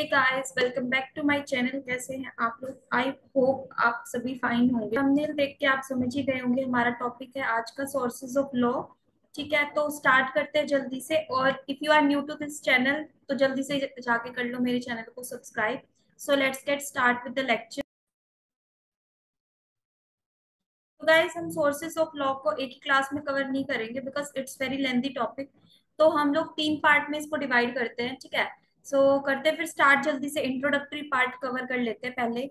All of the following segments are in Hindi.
Hey guys, welcome back to my channel. कैसे हैं आप लोग? आई होप आप सभी फाइन होंगे। थंबनेल देख के आप समझ ही गए होंगे हमारा टॉपिक है आज का सोर्सेज ऑफ लॉ। ठीक है, तो स्टार्ट करते हैं जल्दी से। और if you are new to this channel तो जल्दी से जाके कर लो मेरे चैनल को subscribe. So let's get start with the lecture. तो गाइस, हम सोर्सेज ऑफ लॉ को एक ही क्लास में कवर नहीं करेंगे because it's very lengthy topic. तो हम लोग 3 पार्ट में इसको डिवाइड करते हैं। ठीक है, सो करते हैं फिर स्टार्ट जल्दी से। इंट्रोडक्टरी पार्ट कवर कर लेते हैं पहले।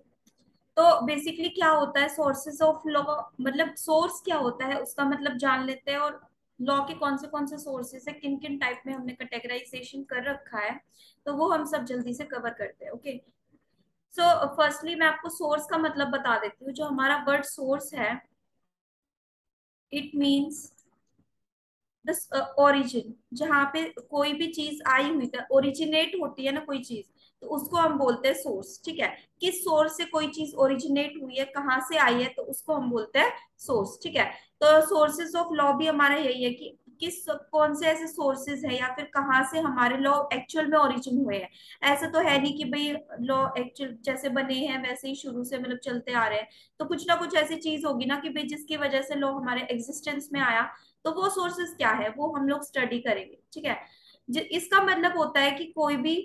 तो बेसिकली क्या होता है सोर्सेज ऑफ लॉ, मतलब सोर्स क्या होता है उसका मतलब जान लेते हैं। और लॉ के कौन से सोर्सेज है, किन किन टाइप में हमने कैटेगराइजेशन कर रखा है, तो वो हम सब जल्दी से कवर करते हैं। ओके, सो फर्स्टली मैं आपको सोर्स का मतलब बता देती हूँ। जो हमारा वर्ड सोर्स है, इट मीन्स ओरिजिन। जहाँ पे कोई भी चीज आई हुई है, ओरिजिनेट होती है ना कोई चीज, तो उसको हम बोलते हैं सोर्स। ठीक है, किस सोर्स से कोई चीज ओरिजिनेट हुई है, कहाँ से आई है, तो उसको हम बोलते हैं सोर्स। ठीक है, तो सोर्सेज ऑफ लॉ भी हमारा यही है कि किस कौन से ऐसे सोर्सेज है या फिर कहाँ से हमारे लॉ एक्चुअल में ओरिजिन हुए हैं। ऐसा तो है नहीं कि भाई लॉ एक्चुअल जैसे बने हैं वैसे ही शुरू से मतलब चलते आ रहे हैं। तो कुछ ना कुछ ऐसी चीज होगी ना कि भाई जिसकी वजह से लॉ हमारे एग्जिस्टेंस में आया। तो वो सोर्सेस क्या है वो हम लोग स्टडी करेंगे। ठीक है, इसका मतलब होता है कि कोई भी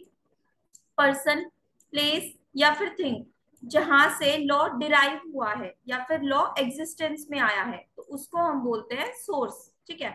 पर्सन, प्लेस या फिर थिंग जहां से लॉ डिराइव हुआ है या फिर लॉ एग्जिस्टेंस में आया है, तो उसको हम बोलते हैं सोर्स। ठीक है,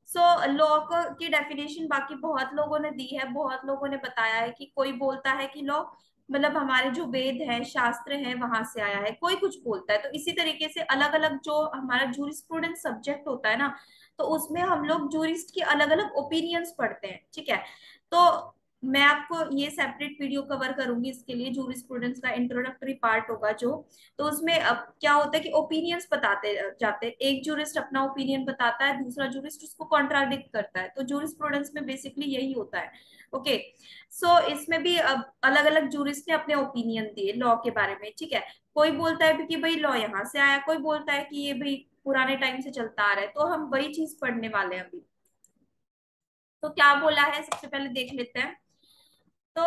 सो लॉ की डेफिनेशन बाकी बहुत लोगों ने दी है, बहुत लोगों ने बताया है कि कोई बोलता है कि लॉ मतलब हमारे जो वेद है, शास्त्र है, वहां से आया है, कोई कुछ बोलता है। तो इसी तरीके से अलग अलग जो हमारा जूरिस्प्रूडेंस सब्जेक्ट होता है ना, तो उसमें हम लोग जूरिस्ट की अलग अलग ओपिनियंस पढ़ते हैं। ठीक है, तो मैं आपको ये सेपरेट वीडियो कवर करूंगी इसके लिए। जूरिस्प्रूडेंस का इंट्रोडक्टरी पार्ट होगा जो, तो उसमें अब क्या होता है कि ओपिनियंस बताते जाते हैं। एक जूरिस्ट अपना ओपिनियन बताता है, दूसरा जूरिस्ट उसको कॉन्ट्राडिक्ट करता है। तो जूरिस्प्रूडेंस में बेसिकली यही होता है। ओके, सो इसमें भी अब अलग अलग जूरिस्ट ने अपने ओपिनियन दिए लॉ के बारे में। ठीक है, कोई बोलता है भी कि भाई लॉ यहाँ से आया, कोई बोलता है कि ये भाई पुराने टाइम से चलता आ रहा है। तो हम वही चीज पढ़ने वाले हैं अभी। तो क्या बोला है सबसे पहले देख लेते हैं। तो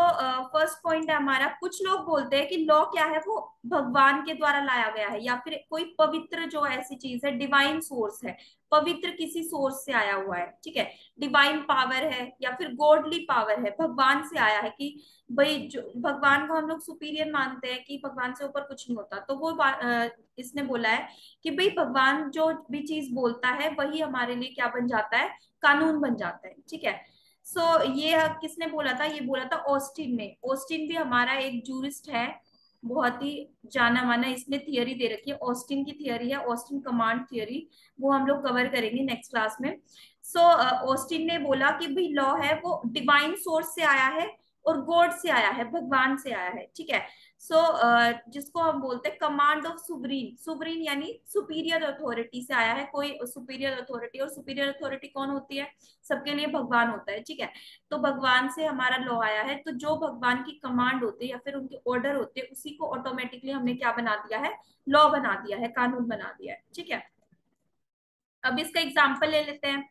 फर्स्ट पॉइंट है हमारा, कुछ लोग बोलते हैं कि लॉ क्या है, वो भगवान के द्वारा लाया गया है या फिर कोई पवित्र जो ऐसी चीज है, डिवाइन सोर्स है, पवित्र किसी सोर्स से आया हुआ है। ठीक है, डिवाइन पावर है या फिर गॉडली पावर है, भगवान से आया है कि भाई जो भगवान को हम लोग सुपीरियर मानते हैं कि भगवान से ऊपर कुछ नहीं होता। तो वो इसने बोला है कि भाई भगवान जो भी चीज बोलता है वही हमारे लिए क्या बन जाता है, कानून बन जाता है। ठीक है, सो ये किसने बोला था? ये बोला था ऑस्टिन ने। ऑस्टिन भी हमारा एक जूरिस्ट है, बहुत ही जाना माना। इसने थियरी दे रखी है, ऑस्टिन की थियरी है, ऑस्टिन कमांड थियरी। वो हम लोग कवर करेंगे नेक्स्ट क्लास में। सो ऑस्टिन ने बोला कि भाई लॉ है वो डिवाइन सोर्स से आया है और गॉड से आया है, भगवान से आया है। ठीक है, सो जिसको हम बोलते हैं कमांड ऑफ सुब्रीन। सुब्रीन यानी सुपीरियर अथॉरिटी से आया है, कोई सुपीरियर अथॉरिटी। और सुपीरियर अथॉरिटी कौन होती है? सबके लिए भगवान होता है। ठीक है, तो भगवान से हमारा लॉ आया है। तो जो भगवान की कमांड होते हैं या फिर उनके ऑर्डर होते हैं, उसी को ऑटोमेटिकली हमने क्या बना दिया है, लॉ बना दिया है, कानून बना दिया है। ठीक है, अब इसका एग्जाम्पल ले लेते हैं।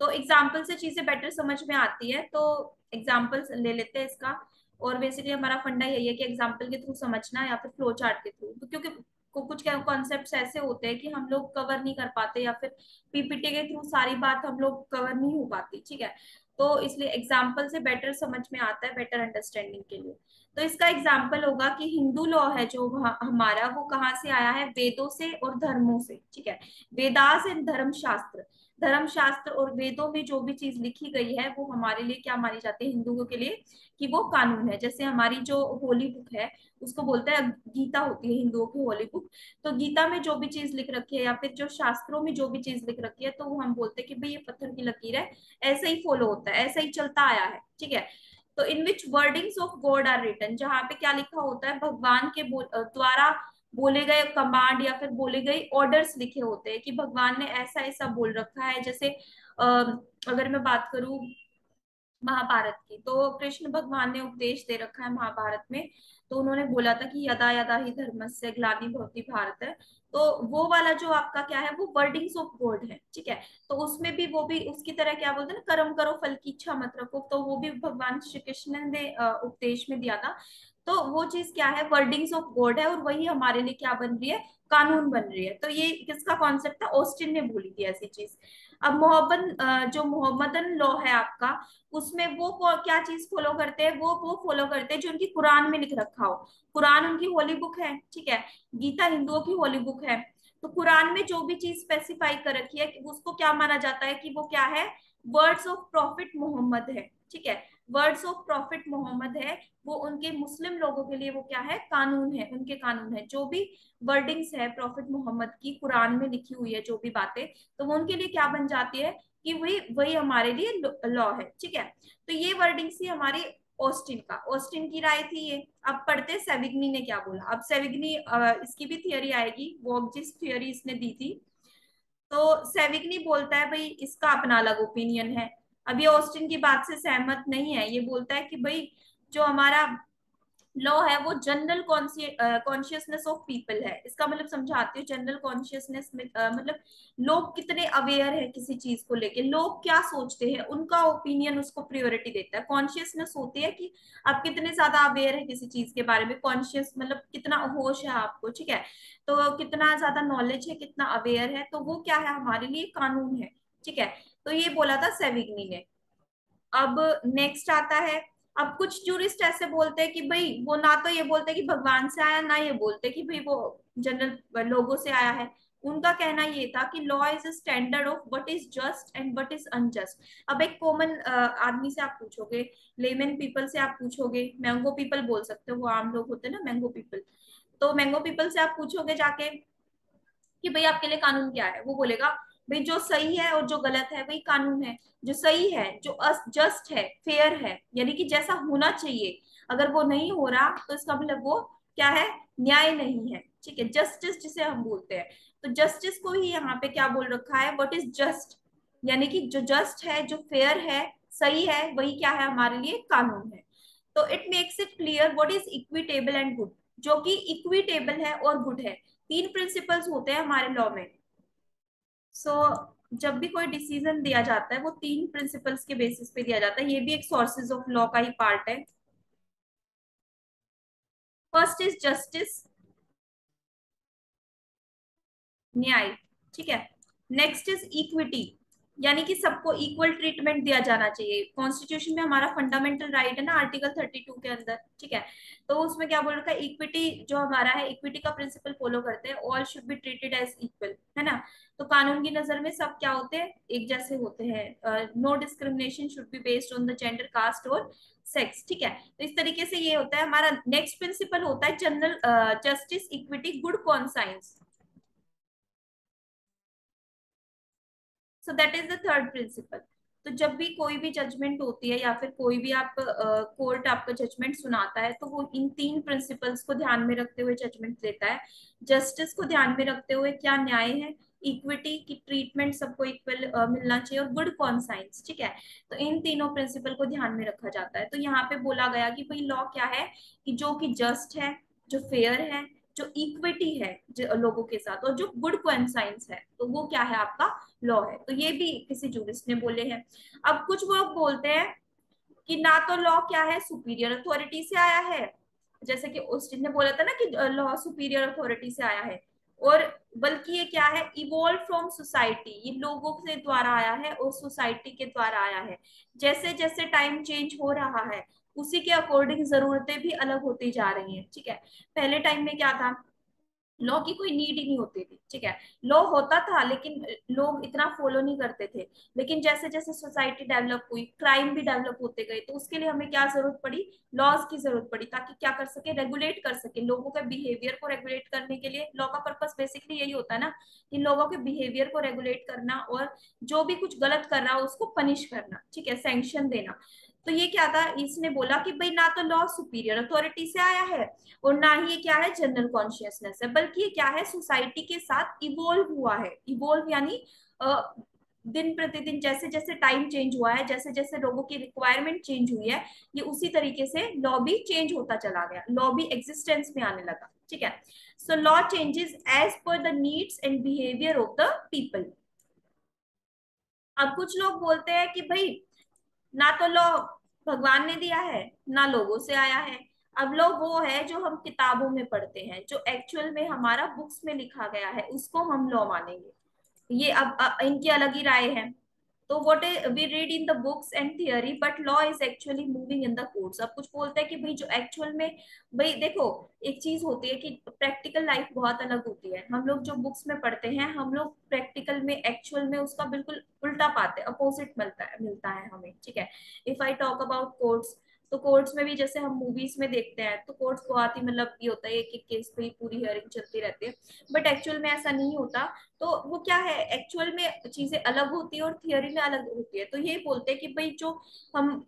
तो एग्जाम्पल से चीजें बेटर समझ में आती है, तो एग्जाम्पल ले लेते हैं इसका। और बेसिकली हमारा फंडा यही है कि एग्जाम्पल के थ्रू समझना या फिर फ्लो चार्ट के थ्रू। तो क्योंकि कुछ कॉन्सेप्ट्स ऐसे होते हैं कि हम लोग कवर नहीं कर पाते या फिर पीपीटी के थ्रू सारी बात हम लोग कवर नहीं हो पाती। ठीक है, तो इसलिए एग्जाम्पल से बेटर समझ में आता है, बेटर अंडरस्टैंडिंग के लिए। तो इसका एग्जाम्पल होगा कि हिंदू लॉ है जो हमारा, वो कहाँ से आया है? वेदों से और धर्मों से। ठीक है, वेदास एंड धर्मशास्त्र। धर्मशास्त्र और वेदों में जो भी चीज लिखी गई है वो हमारे लिए क्या मानी जाती है, हिंदुओं के लिए, कि वो कानून है। जैसे हमारी जो होली बुक है उसको बोलते हैं गीता, होती है हिंदुओं की होली बुक। तो गीता में जो भी चीज लिख रखी है या फिर जो शास्त्रों में जो भी चीज लिख रखी है, तो वो हम बोलते हैं कि भाई ये पत्थर की लकीर है, ऐसा ही फॉलो होता है, ऐसा ही चलता आया है। ठीक है, तो in which wordings of God are written, जहाँ पे क्या लिखा होता है, भगवान के द्वारा बोले गए कमांड या फिर बोले गए ऑर्डर्स लिखे होते हैं कि भगवान ने ऐसा ऐसा बोल रखा है। जैसे अगर मैं बात करूं महाभारत की, तो कृष्ण भगवान ने उपदेश दे रखा है महाभारत में। तो उन्होंने बोला था कि यदा यदा ही धर्मस्य ग्लानिर्भवति भारत है। तो वो वाला जो आपका क्या है, वो वर्डिंग्स ऑफ गॉड है, ठीक है। तो उसमें भी वो भी उसकी तरह क्या बोलते हैं ना, कर्म करो फल की इच्छा मत रखो, तो वो भी भगवान श्री कृष्ण ने उपदेश में दिया था। तो वो चीज क्या है, वर्डिंग्स ऑफ गॉड है, और वही हमारे लिए क्या बन रही है, कानून बन रही है। तो ये किसका कॉन्सेप्ट था, ऑस्टिन ने बोली थी ऐसी चीज। अब मोहब्बत जो मोहम्मदन लॉ है आपका, उसमें वो क्या चीज फॉलो करते हैं, वो फॉलो करते हैं जो उनकी कुरान में लिख रखा हो। कुरान उनकी होली बुक है, ठीक है। गीता हिंदुओं की होली बुक है। तो कुरान में जो भी चीज स्पेसिफाई कर रखी है कि उसको क्या माना जाता है, कि वो क्या है, वर्ड्स ऑफ प्रॉफिट मोहम्मद है, ठीक है। वर्ड्स ऑफ प्रॉफिट मोहम्मद है। वो उनके मुस्लिम लोगों के लिए वो क्या है, कानून है, उनके कानून है। जो भी वर्डिंग्स है प्रॉफिट मोहम्मद की कुरान में लिखी हुई है, जो भी बातें, तो वो उनके लिए क्या बन जाती है, कि वही वही हमारे लिए लॉ है, ठीक है। तो ये वर्डिंग्स थी हमारी ऑस्टिन का, ऑस्टिन की राय थी ये। अब पढ़ते सेविग्नी ने क्या बोला। अब सेविग्नी इसकी भी थियरी आएगी, वो जिस थियरी इसने दी थी। तो सेविग्नी बोलता है भाई इसका अपना अलग ओपिनियन है। अब ये ऑस्टिन की बात से सहमत नहीं है। ये बोलता है कि भाई जो हमारा लॉ है वो जनरल कॉन्शियसनेस ऑफ पीपल है। इसका मतलब समझाती हूँ, जनरल कॉन्शियसनेस में मतलब लोग कितने अवेयर है किसी चीज को लेके, लोग क्या सोचते हैं, उनका ओपिनियन उसको प्रायोरिटी देता है। कॉन्शियसनेस होती है कि आप कितने ज्यादा अवेयर है किसी चीज के बारे में, कॉन्शियस मतलब कितना होश है आपको, ठीक है। तो कितना ज्यादा नॉलेज है, कितना अवेयर है, तो वो क्या है, हमारे लिए कानून है, ठीक है। तो ये बोला था सेविग्नी ने। अब नेक्स्ट आता है। अब कुछ जूरिस्ट ऐसे बोलते हैं कि भाई वो ना तो ये बोलते कि भगवान से आया, ना ये बोलते कि भाई वो जनरल लोगों से आया है। उनका कहना ये था कि law is a standard of what is just and what is unjust. अब एक कॉमन आदमी से आप पूछोगे, लेमन पीपल से आप पूछोगे, मैंगो पीपल बोल सकते हो, वो आम लोग होते हैं ना मैंगो पीपल। तो मैंगो पीपल से आप पूछोगे जाके कि भाई आपके लिए कानून क्या है, वो बोलेगा भाई जो सही है और जो गलत है वही कानून है। जो सही है, जो जस्ट है, फेयर है, यानी कि जैसा होना चाहिए, अगर वो नहीं हो रहा तो इसका मतलब वो क्या है, न्याय नहीं है, ठीक है। जस्टिस जिसे हम बोलते हैं, तो जस्टिस को ही यहाँ पे क्या बोल रखा है, व्हाट इज जस्ट, यानी कि जो जस्ट है, जो फेयर है, सही है, वही क्या है, हमारे लिए कानून है। तो it makes it clear what is equitable and good. जो कि इक्विटेबल है और गुड है, तीन प्रिंसिपल्स होते हैं हमारे लॉ में। सो जब भी कोई डिसीजन दिया जाता है वो तीन प्रिंसिपल्स के बेसिस पे दिया जाता है। ये भी एक सोर्सेज ऑफ लॉ का ही पार्ट है। फर्स्ट इज जस्टिस, न्याय, ठीक है। नेक्स्ट इज इक्विटी, यानी कि सबको इक्वल ट्रीटमेंट दिया जाना चाहिए। कॉन्स्टिट्यूशन में हमारा फंडामेंटल राइट है ना, आर्टिकल 32 के अंदर, ठीक है। तो उसमें क्या बोल रखा है, इक्विटी जो हमारा है, इक्विटी का प्रिंसिपल फॉलो करते हैं, all should be treated as equal, है ना। तो कानून की नजर में सब क्या होते हैं, एक जैसे होते हैं। No discrimination should be based on the gender, caste और सेक्स, ठीक है। तो इस तरीके से ये होता है। हमारा नेक्स्ट प्रिंसिपल होता है general justice, equity, good conscience. So that is the third principal. तो जब भी कोई भी जजमेंट होती है या फिर कोई भी आप कोर्ट आपका जजमेंट सुनाता है, तो वो इन तीन प्रिंसिपल्स को ध्यान में रखते हुए जजमेंट देता है। जस्टिस को ध्यान में रखते हुए, क्या न्याय है, इक्विटी की ट्रीटमेंट सबको इक्वल मिलना चाहिए, और गुड कॉन्साइंस, ठीक है। तो इन तीनों प्रिंसिपल को ध्यान में रखा जाता है। तो यहाँ पे बोला गया कि भाई लॉ क्या है, कि जो कि जस्ट है, जो फेयर है, जो इक्विटी है लोगों के साथ, और जो गुड कॉन्साइंस है, तो वो क्या है, आपका लॉ है। तो ये भी किसी जूरिस्ट ने बोले हैं। अब कुछ लोग बोलते हैं कि ना तो लॉ क्या है, सुपीरियर अथॉरिटी से आया है, जैसे कि ऑस्टिन ने बोला था ना कि लॉ सुपीरियर अथॉरिटी से आया है, और बल्कि ये क्या है, इवॉल्व फ्रॉम सोसाइटी, ये लोगों से द्वारा आया है और सोसाइटी के द्वारा आया है। जैसे जैसे टाइम चेंज हो रहा है, उसी के अकॉर्डिंग जरूरतें भी अलग होती जा रही हैं, ठीक है। पहले टाइम में क्या था, लॉ की कोई नीड ही नहीं होती थी, ठीक है। लॉ होता था लेकिन लोग इतना फॉलो नहीं करते थे। लेकिन जैसे जैसे सोसाइटी डेवलप हुई, क्राइम भी डेवलप होते गए, तो उसके लिए हमें क्या जरूरत पड़ी, लॉज की जरूरत पड़ी, ताकि क्या कर सके, रेगुलेट कर सके लोगों के बिहेवियर को। रेगुलेट करने के लिए लॉ का पर्पस बेसिकली यही होता है ना, कि लोगों के बिहेवियर को रेगुलेट करना, और जो भी कुछ गलत कर रहा हो उसको पनिश करना, ठीक है, सैंक्शन देना। तो ये क्या था, इसने बोला कि भाई ना तो लॉ सुपीरियर अथॉरिटी से आया है, और ना ही ये क्या है, जनरल कॉन्शियसनेस है, बल्कि ये क्या है, सोसाइटी के साथ इवोल्व हुआ है। इवोल्व यानी दिन प्रतिदिन जैसे जैसे टाइम चेंज हुआ है, जैसे जैसे लोगों की रिक्वायरमेंट चेंज हुई है, ये उसी तरीके से लॉ भी चेंज होता चला गया, लॉ भी एग्जिस्टेंस में आने लगा। ठीक है, so law changes as per the needs and behaviour of the people. अब कुछ लोग बोलते हैं कि भाई ना तो लॉ भगवान ने दिया है, ना लोगों से आया है। अब लॉ वो है जो हम किताबों में पढ़ते हैं, जो एक्चुअल में हमारा बुक्स में लिखा गया है, उसको हम लॉ मानेंगे। ये अब इनकी अलग ही राय है। तो what we read in the books and theory, but law is actually moving in the courts. अब कुछ बोलते हैं कि भाई जो एक्चुअल में, भाई देखो, एक चीज होती है कि प्रैक्टिकल लाइफ बहुत अलग होती है। हम लोग जो बुक्स में पढ़ते हैं, हम लोग प्रैक्टिकल में एक्चुअल में उसका बिल्कुल उल्टा पाते हैं, अपोजिट मिलता है हमें। ठीक है, if I talk about courts, तो कोर्ट्स में भी जैसे हम मूवीज में देखते हैं, तो कोर्ट्स बहुत ही मतलब ये होता है कि केस पे ही पूरी हियरिंग चलती रहती है, बट एक्चुअल में ऐसा नहीं होता। तो वो क्या है, एक्चुअल में चीजें अलग होती है और थियोरी में अलग होती है। तो ये बोलते हैं कि भाई जो हम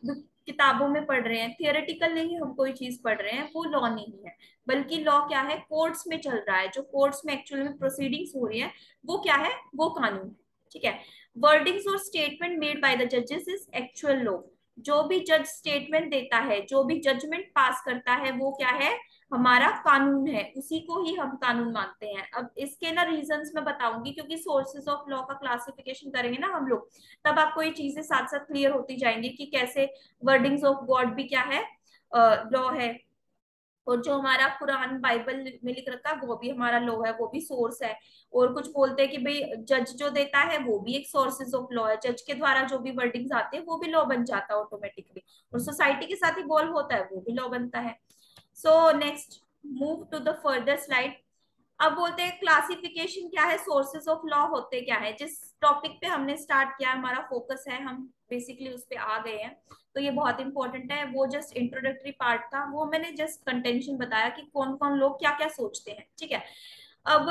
किताबों में पढ़ रहे हैं, थियोरेटिकल नहीं हम कोई चीज पढ़ रहे हैं, वो लॉ नहीं है, बल्कि लॉ क्या है, कोर्ट्स में चल रहा है, जो कोर्ट्स में एक्चुअल में प्रोसीडिंग्स हो रही है, वो क्या है, वो कानून है। ठीक है, वर्डिंग्स और स्टेटमेंट मेड बाय द जजेस इज एक्चुअल लॉ। जो भी जज स्टेटमेंट देता है, जो भी जजमेंट पास करता है, वो क्या है, हमारा कानून है, उसी को ही हम कानून मानते हैं। अब इसके ना रीजंस मैं बताऊंगी, क्योंकि सोर्सेज ऑफ लॉ का क्लासिफिकेशन करेंगे ना हम लोग, तब आपको ये चीजें साथ साथ क्लियर होती जाएंगी कि कैसे वर्डिंग्स ऑफ गॉड भी क्या है, लॉ है, और जो हमारा कुरान बाइबल में लिख रखा है वो भी हमारा लॉ है, वो भी सोर्स है। और कुछ बोलते हैं कि भाई जज जो देता है वो भी एक सोर्सेज ऑफ लॉ है, जज के द्वारा जो भी वर्डिंग्स आते हैं वो भी लॉ बन जाता है ऑटोमेटिकली, और सोसाइटी के साथ इवॉल्व होता है, वो भी लॉ बनता है। So next, move to the further slide. अब बोलते हैं क्लासिफिकेशन क्या है, सोर्सेज ऑफ लॉ होते क्या है। जिस टॉपिक पे हमने स्टार्ट किया, हमारा फोकस है, हम बेसिकली उस पे आ गए हैं, तो ये बहुत इंपॉर्टेंट है। वो जस्ट इंट्रोडक्टरी पार्ट था, वो मैंने जस्ट कंटेंशन बताया कि कौन कौन लोग क्या क्या सोचते हैं। ठीक है, अब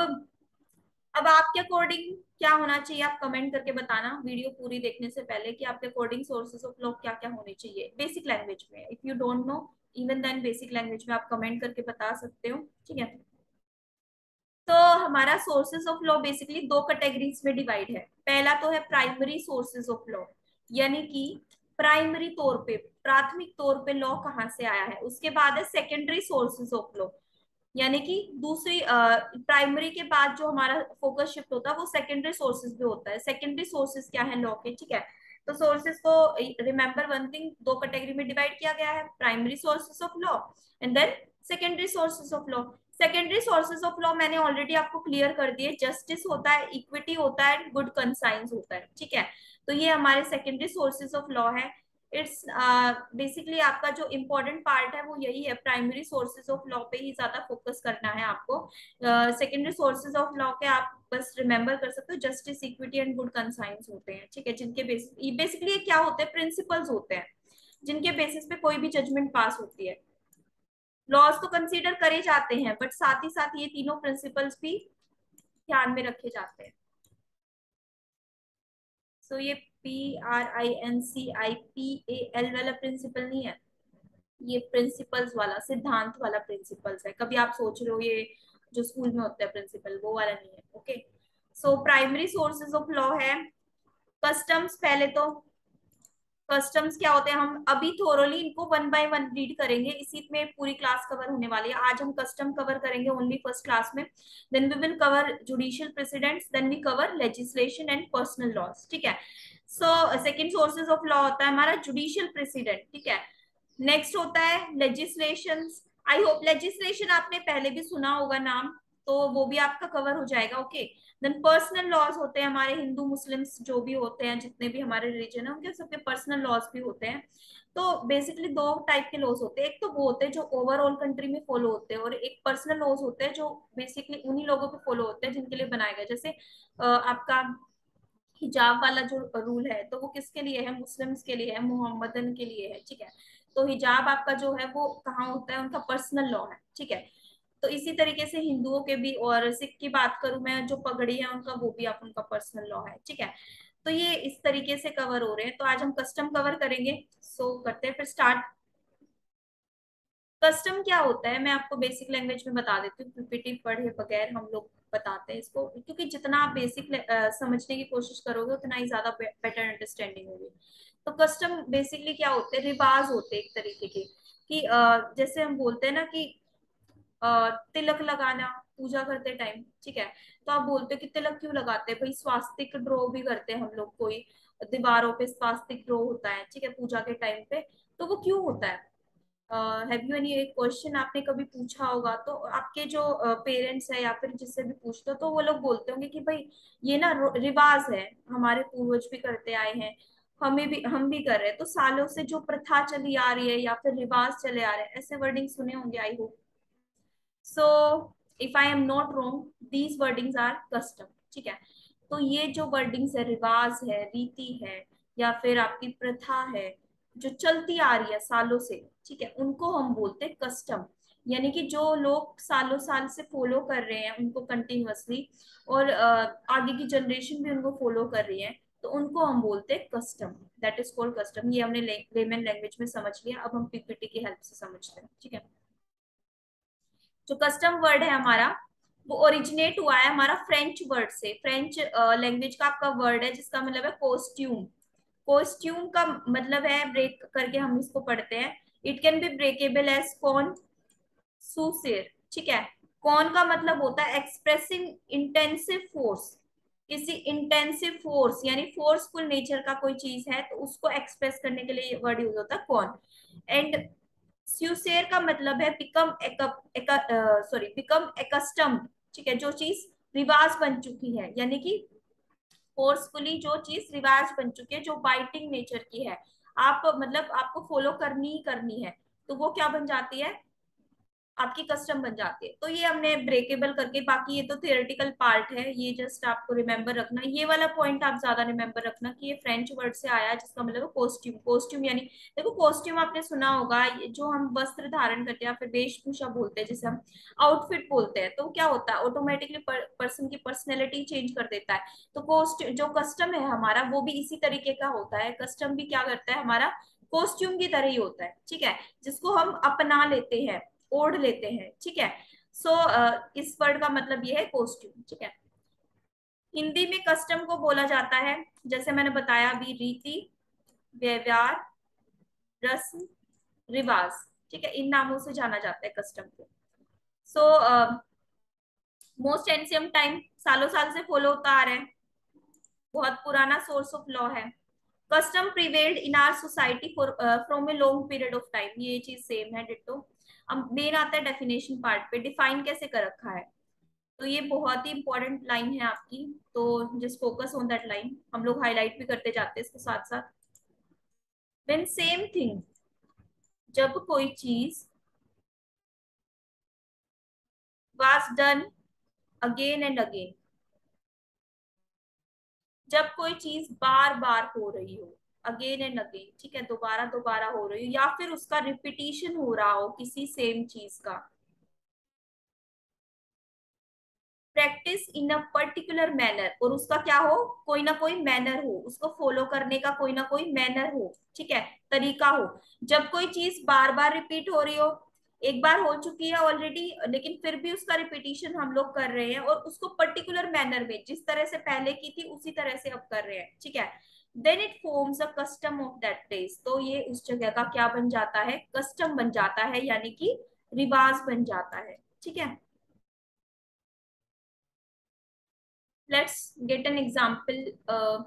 अब आपके अकॉर्डिंग क्या होना चाहिए, आप कमेंट करके बताना वीडियो पूरी देखने से पहले कि आपके अकॉर्डिंग सोर्सेज ऑफ लॉ क्या क्या होने चाहिए बेसिक लैंग्वेज में। If you don't know, even then basic language में आप कमेंट करके बता सकते हो। ठीक है, तो हमारा सोर्सेज ऑफ लॉ बेसिकली दो कैटेगरीज में डिवाइड है। पहला तो है प्राइमरी सोर्सेज ऑफ लॉ, यानी कि प्राइमरी तौर पे, प्राथमिक तौर पे लॉ कहाँ से आया है। उसके बाद है सेकेंडरी सोर्सेज ऑफ लॉ, यानी कि दूसरी प्राइमरी के बाद जो हमारा फोकस शिफ्ट होता है वो सेकेंडरी सोर्सेज पे होता है। सेकेंडरी सोर्सेज क्या है लॉ के, ठीक है, तो सोर्सेज को रिमेंबर वन थिंग, दो कैटेगरी में डिवाइड किया गया है, primary sources of law and then secondary sources of law. Secondary sources of law मैंने ऑलरेडी आपको क्लियर कर दिए, जस्टिस होता है, इक्विटी होता है, गुड कंसाइंस होता है। ठीक है, तो ये हमारे सेकेंडरी सोर्सेज ऑफ लॉ है। इट्स बेसिकली आपका जो इम्पोर्टेंट पार्ट है वो यही है, प्राइमरी सोर्सेज ऑफ लॉ पे ही ज्यादा फोकस करना है आपको। सेकेंडरी सोर्सेज ऑफ लॉ के आप बस रिमेंबर कर सकते हो, justice, equity and good conscience होते हैं। ठीक है, जिनके बेसिस बेसिकली क्या होते हैं, प्रिंसिपल्स होते हैं जिनके बेसिस पे कोई भी जजमेंट पास होती है। लॉज तो कंसीडर करे जाते हैं, बट साथ ही साथ ये तीनों प्रिंसिपल्स भी ध्यान में रखे जाते हैं। सो ये PRINCIPAL वाला प्रिंसिपल नहीं है, ये प्रिंसिपल्स वाला, सिद्धांत वाला प्रिंसिपल्स है। कभी आप सोच रहे हो ये जो स्कूल में होता है प्रिंसिपल, वो वाला नहीं है। Okay, so primary sources of law है कस्टम्स। पहले तो कस्टम्स क्या होते हैं, हम अभी थोरोली इनको वन बाय वन रीड करेंगे, इसी में पूरी क्लास कवर होने वाली है। आज हम कस्टम कवर करेंगे ओनली फर्स्ट क्लास में, then we will cover judicial precedents, then we cover legislation and personal laws. ठीक है, so second sources of law होता है हमारा जुडिशियल प्रेसिडेंट। ठीक है, नेक्स्ट होता है लेजिस्लेशन। आई होप लेजिस्लेशन आपने पहले भी सुना होगा नाम, तो वो भी आपका कवर हो जाएगा। ओके, देन पर्सनल लॉज होते हैं हमारे, हिंदू मुस्लिम्स जो भी होते हैं, जितने भी हमारे रिलीजन है उनके सबके पर्सनल लॉज भी होते हैं। तो बेसिकली दो टाइप के लॉज होते हैं, एक तो वो होते हैं जो ओवरऑल कंट्री में फॉलो होते हैं, और एक पर्सनल लॉज होते हैं जो बेसिकली उन्हीं लोगों पे फॉलो होते हैं जिनके लिए बनाए गए। जैसे आपका हिजाब वाला जो रूल है, तो वो किसके लिए है, मुस्लिम्स के लिए है, मोहम्मदन के लिए है। ठीक है, तो हिजाब आपका जो है वो कहाँ होता है, उनका पर्सनल लॉ है। ठीक है, तो इसी तरीके से हिंदुओं के भी, और सिख की बात करूं मैं, जो पगड़ी है उनका, वो भी आप उनका पर्सनल लॉ है। ठीक है, तो ये इस तरीके से कवर हो रहे हैं। तो आज हम कस्टम कवर करेंगे, सो करते हैं फिर स्टार्ट। कस्टम क्या होता है मैं आपको बेसिक लैंग्वेज में बता देती हूँ, पीपीटी पढ़े बगैर हम लोग बताते हैं इसको, क्योंकि जितना आप बेसिक समझने की कोशिश करोगे उतना ही ज्यादा बेटर अंडरस्टैंडिंग होगी। तो कस्टम बेसिकली क्या होते हैं, रिवाज होते हैं एक तरीके के, कि जैसे हम बोलते हैं ना कि तिलक लगाना पूजा करते टाइम, ठीक है, तो आप बोलते हो कि तिलक क्यों लगाते हैं भाई, स्वास्तिक ड्रॉ भी करते हैं हम लोग, कोई दीवारों पे स्वास्तिक ड्रॉ होता है, ठीक है, पूजा के टाइम पे। तो वो क्यों होता है, हैव यू एनी क्वेश्चन आपने कभी पूछा होगा, तो आपके जो पेरेंट्स है या फिर जिससे भी पूछते हो तो वो लोग बोलते होंगे कि भाई ये ना रिवाज है, हमारे पूर्वज भी करते आए हैं, हमें भी, हम भी कर रहे हैं, तो सालों से जो प्रथा चली आ रही है या फिर रिवाज चले आ रहे हैं, ऐसे वर्डिंग सुने होंगे I hope. So if I am not wrong these wordings are custom, ठीक है। तो ये जो वर्डिंग्स है, रिवाज है, रीति है, या फिर आपकी प्रथा है जो चलती आ रही है सालों से, ठीक है, उनको हम बोलते हैं कस्टम। यानी कि जो लोग सालों साल से फॉलो कर रहे हैं उनको कंटिन्यूअसली, और आगे की जनरेशन भी उनको फॉलो कर रही है, तो उनको हम बोलते हैं custom. That is called custom. ये हमने लेमन लैंग्वेज में समझ लिया, अब हम पीपीटी की हेल्प से समझते हैं, ठीक है। जो कस्टम वर्ड है हमारा, वो ओरिजिनेट हुआ है हमारा फ्रेंच वर्ड से। फ्रेंच लैंग्वेज का आपका वर्ड है जिसका मतलब है कॉस्ट्यूम। कॉस्ट्यूम का मतलब है, ब्रेक करके हम इसको पढ़ते हैं, it can be breakable as con सुसेर, ठीक है। कॉन का मतलब होता है एक्सप्रेसिंग इंटेंसिव फोर्स, किसी इंटेंसिव फोर्स यानी फोर्सफुल नेचर का कोई चीज है तो उसको एक्सप्रेस करने के लिए वर्ड यूज होता है कॉन। एंड स्यूसेर का मतलब है बिकम, सॉरी, बिकम एकस्टम्ड, ठीक है, जो चीज रिवाज बन चुकी है, यानी कि फोर्सफुली जो चीज रिवाज बन चुकी है, जो बाइटिंग नेचर की है, आप मतलब आपको फॉलो करनी ही करनी है, तो वो क्या बन जाती है, आपकी कस्टम बन जाती है। तो ये हमने ब्रेकेबल करके, बाकी ये तो थियोरेटिकल पार्ट है, ये जस्ट आपको रिमेम्बर रखना, ये वाला पॉइंट आप ज्यादा रिमेम्बर रखना कि ये फ्रेंच वर्ड से आया है जिसका मतलब कॉस्ट्यूम। कॉस्ट्यूम यानी, देखो कॉस्ट्यूम आपने सुना होगा, ये जो हम वस्त्र धारण करते हैं या फिर वेशभूषा बोलते हैं, जिसे हम आउटफिट बोलते हैं, तो क्या होता है ऑटोमेटिकली पर्सन की पर्सनैलिटी चेंज कर देता है। तो कोस्ट जो कस्टम है हमारा वो भी इसी तरीके का होता है, कस्टम भी क्या करता है हमारा कॉस्ट्यूम की तरह ही होता है, ठीक है, जिसको हम अपना लेते हैं, ओढ़ लेते हैं, ठीक है। सो इस वर्ड का मतलब ये है कॉस्ट्यूम, ठीक है। हिंदी में कस्टम को बोला जाता है, जैसे मैंने बताया अभी, रीति, व्यवहार, रस्म, रिवाज, ठीक है, इन नामों से जाना जाता है कस्टम को। सो मोस्ट एंशियंट टाइम, सालों साल से फॉलो होता आ रहा है, बहुत पुराना सोर्स ऑफ लॉ है। Custom prevailed in our society for from a long period of time, ये चीज सेम है डिट्टो। अब मेन आता है डेफिनेशन पार्ट पे, डिफाइन कैसे कर रखा है, तो ये बहुत ही इंपॉर्टेंट लाइन है आपकी, तो just focus on that line, हम लोग हाईलाइट भी करते जाते हैं इसके साथ साथ। व्हेन सेम थिंग, जब कोई चीज was done again and again, जब कोई चीज बार बार हो रही हो, अगेन एंड अगेन, ठीक है, दोबारा दोबारा हो रही हो, या फिर उसका रिपीटिशन हो रहा हो किसी सेम चीज का, practice in a particular manner, और उसका क्या हो, कोई ना कोई मैनर हो, उसको फॉलो करने का कोई ना कोई मैनर हो, ठीक है, तरीका हो। जब कोई चीज बार बार रिपीट हो रही हो, एक बार हो चुकी है ऑलरेडी लेकिन फिर भी उसका रिपीटिशन हम लोग कर रहे हैं, और उसको पर्टिकुलर मैनर में जिस तरह से पहले की थी उसी तरह से अब कर रहे हैं, ठीक है, then it forms a custom of that place, तो ये उस जगह का क्या बन जाता है, कस्टम बन जाता है, यानी कि रिवाज बन जाता है, ठीक है। Let's get an example.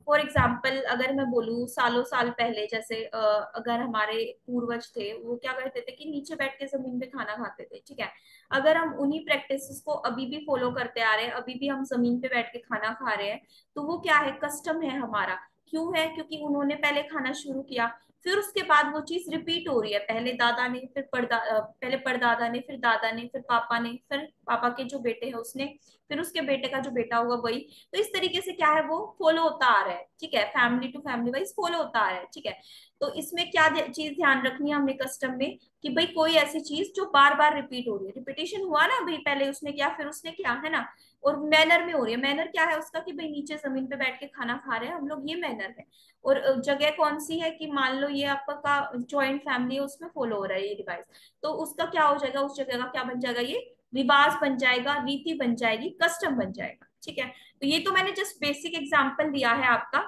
For example अगर मैं बोलूँ सालों साल पहले, जैसे अगर हमारे पूर्वज थे वो क्या करते थे कि नीचे बैठ के जमीन पे खाना खाते थे, ठीक है। अगर हम उन्हीं प्रैक्टिसेस को अभी भी फॉलो करते आ रहे हैं, अभी भी हम जमीन पे बैठ के खाना खा रहे हैं, तो वो क्या है, कस्टम है हमारा। क्यों है, क्योंकि उन्होंने पहले खाना शुरू किया, फिर उसके बाद वो चीज रिपीट हो रही है, पहले दादा ने, फिर पहले परदादा ने, फिर दादा ने, फिर पापा ने, फिर पापा के जो बेटे हैं उसने, फिर उसके बेटे का जो बेटा होगा वही। तो इस तरीके से क्या है वो फॉलो होता आ रहा है, ठीक है, family to family wise follow होता आ रहा है, ठीक है। तो इसमें क्या चीज ध्यान रखनी है हमें कस्टम में, कि भाई कोई ऐसी चीज जो बार बार रिपीट हो रही है, रिपीटेशन हुआ ना भाई, पहले उसने किया फिर उसने किया, है ना। और मैनर में हो रही है, मैनर क्या है उसका, कि भाई नीचे जमीन पे बैठ के खाना खा रहे हैं हम लोग, ये मैनर है। और जगह कौन सी है, कि मान लो ये आपका का जॉइंट फैमिली है उसमें फॉलो हो रहा है ये डिवाइस, तो उसका क्या हो जाएगा, उस जगह का क्या बन जाएगा, ये रिवाज बन जाएगा, रीति बन जाएगी, कस्टम बन जाएगा, ठीक है। तो ये तो मैंने जस्ट बेसिक एग्जांपल दिया है आपका,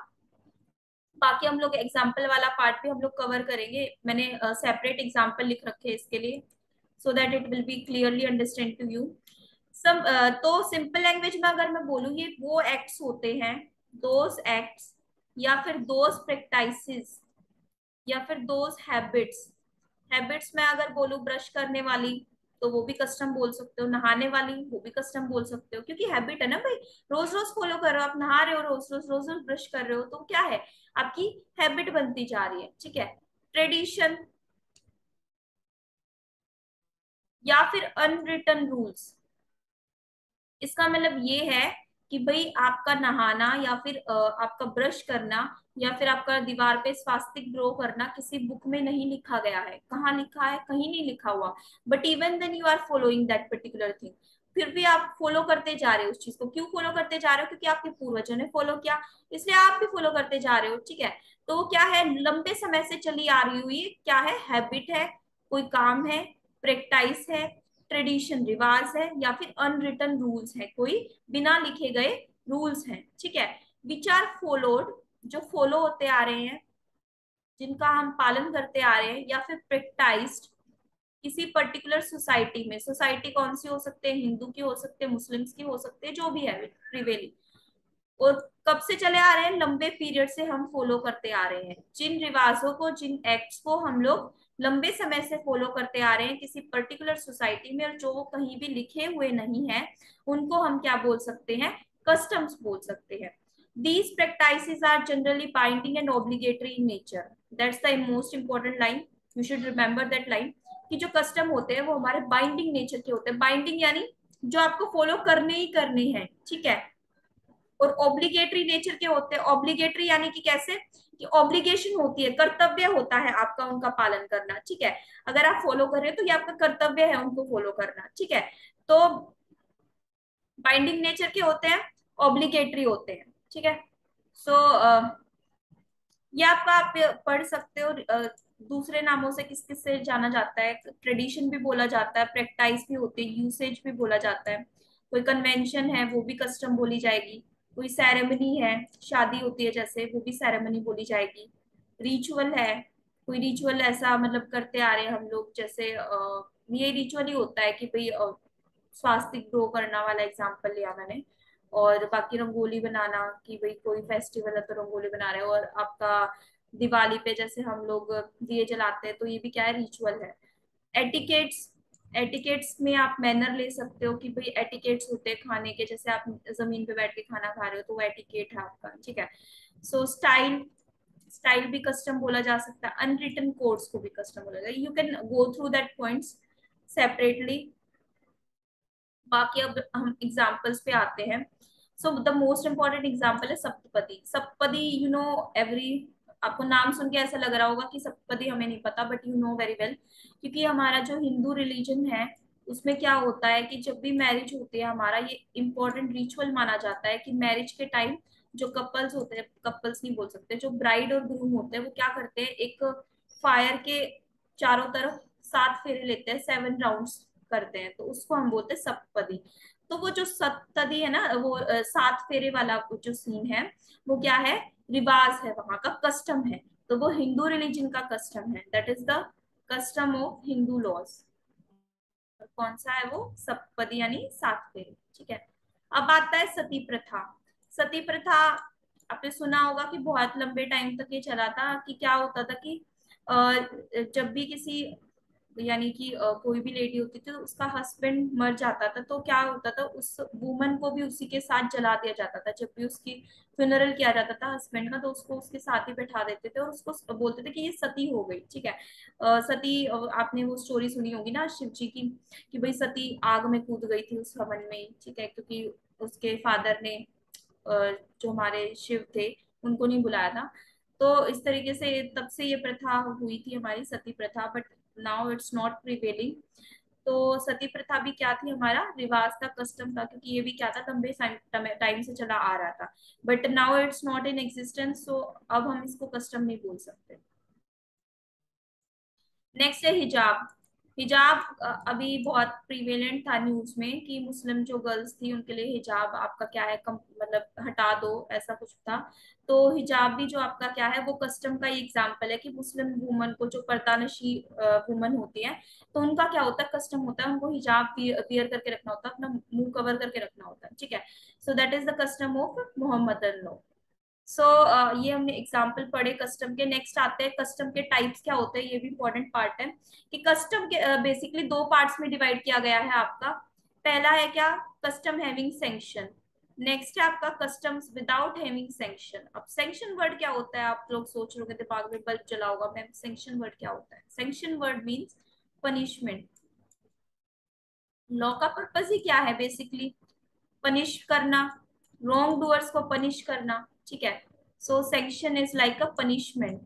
बाकी हम लोग एग्जाम्पल वाला पार्ट भी हम लोग कवर करेंगे, मैंने सेपरेट एग्जाम्पल लिख रखे हैं इसके लिए, so that it will be clearly understand to you. सब तो सिंपल लैंग्वेज में अगर मैं बोलूँ, ये वो एक्ट्स होते हैं, दोज एक्ट्स, या फिर दोज प्रैक्टिसेस, या फिर दोज हैबिट्स। हैबिट्स में अगर बोलूँ ब्रश करने वाली, तो वो भी कस्टम बोल सकते हो, नहाने वाली वो भी कस्टम बोल सकते हो, क्योंकि हैबिट है ना भाई, रोज रोज फॉलो कर रहे हो, आप नहा रहे हो रोज रोज, रोज रोज ब्रश कर रहे हो, तो क्या है, आपकी हैबिट बनती जा रही है, ठीक है। ट्रेडिशन, या फिर अनरिटन रूल्स, इसका मतलब ये है कि भाई आपका नहाना, या फिर आपका ब्रश करना, या फिर आपका दीवार पे स्वास्तिक ड्रॉ करना किसी बुक में नहीं लिखा गया है, कहाँ लिखा है, कहीं नहीं लिखा हुआ, but even then you are following that particular thing, फिर भी आप फॉलो करते जा रहे हो उस चीज को, क्यों फॉलो करते जा रहे हो, क्योंकि आपके पूर्वजों ने फॉलो किया, इसलिए आप भी फॉलो करते जा रहे हो, ठीक है। तो वो क्या है, लंबे समय से चली आ रही हुई क्या है, हैबिट है, कोई काम है, प्रैक्टिस है, ट्रेडिशन रिवाज है, या फिर अनरिटन रूल्स है, कोई बिना लिखे गए रूल्स हैं, ठीक है। विच आर फॉलोड, जो फॉलो होते आ रहे हैं, जिनका हम पालन करते आ रहे हैं, या फिर प्रैक्टाइज्ड किसी पर्टिकुलर सोसाइटी में, सोसाइटी कौन सी हो सकते हैं, हिंदू की हो सकते हैं, मुस्लिम्स की हो सकते हैं, जो भी है प्रिवेलिंग, और कब से चले आ रहे हैं, लंबे पीरियड से हम फॉलो करते आ रहे हैं, जिन रिवाजों को, जिन एक्ट्स को हम लोग लंबे समय से फॉलो करते आ रहे हैं किसी पर्टिकुलर सोसाइटी में, और जो वो कहीं भी लिखे हुए नहीं है, उनको हम क्या बोल सकते हैं, कस्टम्स बोल सकते हैं। These practices are generally binding and obligatory in nature, that's the most important line, you should remember that line, कि जो कस्टम होते हैं वो हमारे बाइंडिंग नेचर के होते हैं, बाइंडिंग यानी जो आपको फॉलो करने ही करने हैं, ठीक है। और ऑब्लिगेटरी नेचर के होते हैं, ऑब्लिगेटरी यानी कि कैसे, कि ऑब्लिगेशन होती है, कर्तव्य होता है आपका उनका पालन करना, ठीक है। अगर आप फॉलो कर रहे हो तो ये आपका कर्तव्य है उनको फॉलो करना, ठीक है। तो बाइंडिंग नेचर के होते हैं, ऑब्लिगेटरी होते हैं, ठीक है। सो ये आपका आप पढ़ सकते हो, दूसरे नामों से किस किस से जाना जाता है, ट्रेडिशन भी बोला जाता है, प्रैक्टिस भी होती है, यूसेज भी बोला जाता है, कोई कन्वेंशन है वो भी कस्टम बोली जाएगी, कोई सेरेमनी है, शादी होती है जैसे, वो भी सेरेमनी बोली जाएगी, रिचुअल है, कोई रिचुअल ऐसा मतलब करते आ रहे हैं हम लोग, जैसे ये रिचुअल ही होता है कि भाई स्वास्तिक ग्रो करना वाला एग्जाम्पल लिया मैंने, और बाकी रंगोली बनाना, कि भाई कोई फेस्टिवल है तो रंगोली बना रहे हो, और आपका दिवाली पे जैसे हम लोग दिए जलाते हैं, तो ये भी क्या है, रिचुअल है। एटिकेट्स, एटिकेट्स में आप मैनर ले सकते हो, कि भाई एटिकेट्स होते हैं खाने के, जैसे आप जमीन पे बैठ के खाना खा रहे हो तो वो एटिकेट है आपका, ठीक है। सो स्टाइल, स्टाइल भी कस्टम बोला जा सकता है, अनरिटन कोड्स को भी कस्टम बोला जाएगा, you can go through that points separately. बाकी अब हम एग्जाम्पल्स पे आते हैं। So the most important example है saptapadi, saptapadi you know every, आपको नाम सुन के ऐसा लग रहा होगा कि सप्तपदी हमें नहीं पता, but you know very well, क्योंकि हमारा जो हिंदू रिलीजन है उसमें क्या होता है कि जब भी मैरिज होती है, हमारा ये इम्पोर्टेंट रिचुअल माना जाता है कि मैरिज के टाइम जो कपल्स होते हैं, कपल्स नहीं बोल सकते, जो ब्राइड और ग्रूम होते हैं, वो क्या करते हैं, एक फायर के चारों तरफ 7 फेरे लेते हैं, 7 राउंड्स करते हैं, तो उसको हम बोलते हैं सप्तपदी। तो वो जो सप्तपदी है ना, वो 7 फेरे वाला जो सीन है, वो क्या है, रिवाज है, वहां का कस्टम है, तो वो हिंदू रिलीजन का कस्टम है, that is the custom of Hindu laws. कौन सा है वो, सप्तपदी यानी 7 फेरे, ठीक है। अब आता है सती प्रथा। सती प्रथा आपने सुना होगा कि बहुत लंबे टाइम तक ये चला था, कि क्या होता था कि जब भी किसी यानी कि कोई भी लेडी होती थी तो उसका हस्बैंड मर जाता था तो क्या होता था, उस वुमन को भी उसी के साथ जला दिया जाता था। जब भी उसकी फ्यूनरल किया जाता था हस्बैंड का, तो उसको उसके साथ ही बैठा देते थे और उसको बोलते थे कि ये सती हो गई, ठीक है। सती, आपने वो स्टोरी सुनी होगी ना शिव जी की, कि भाई सती आग में कूद गई थी उस हवन में, ठीक है, क्योंकि उसके फादर ने, जो हमारे शिव थे, उनको नहीं बुलाया था। तो इस तरीके से तब से ये प्रथा हुई थी हमारी सती प्रथा, but now it's not prevailing. तो सती प्रथा भी क्या थी, हमारा रिवाज था, कस्टम था, क्योंकि ये भी क्या था, लंबे टाइम से चला आ रहा था। But now it's not in existence, so अब हम इसको कस्टम नहीं बोल सकते। नेक्स्ट है हिजाब। हिजाब अभी बहुत प्रीवेलेंट था न्यूज में कि मुस्लिम जो गर्ल्स थी उनके लिए हिजाब आपका क्या है, मतलब हटा दो, ऐसा कुछ था। तो हिजाब भी जो आपका क्या है, वो कस्टम का ही एग्जाम्पल है कि मुस्लिम वुमन को, जो पर्दानशी वुमन होती है, तो उनका क्या होता है, कस्टम होता है, उनको हिजाब वियर करके रखना होता है, अपना मुंह कवर करके रखना होता है, ठीक है। So that is the custom of Mohammedan law. So ये हमने एग्जाम्पल पढ़े कस्टम के। नेक्स्ट आते हैं कस्टम के टाइप्स क्या होते हैं, ये भी इंपॉर्टेंट पार्ट है कि कस्टम के बेसिकली दो पार्ट्स में डिवाइड किया गया है आपका। पहला है क्या, कस्टम हैविंग सैंक्शन। नेक्स्ट है आपका कस्टम्स विदाउट हैविंग सैंक्शन। अब सैंक्शन वर्ड क्या होता है, आप लोग सोच रहे होंगे, दिमाग में बल्ब जला होगा, मैम सैंक्शन वर्ड क्या होता है। Sanction word means punishment. Law का पर्पज ही क्या है, बेसिकली पनिश करना, रॉन्ग डूअर्स को पनिश करना, ठीक है। So sanction is like a punishment,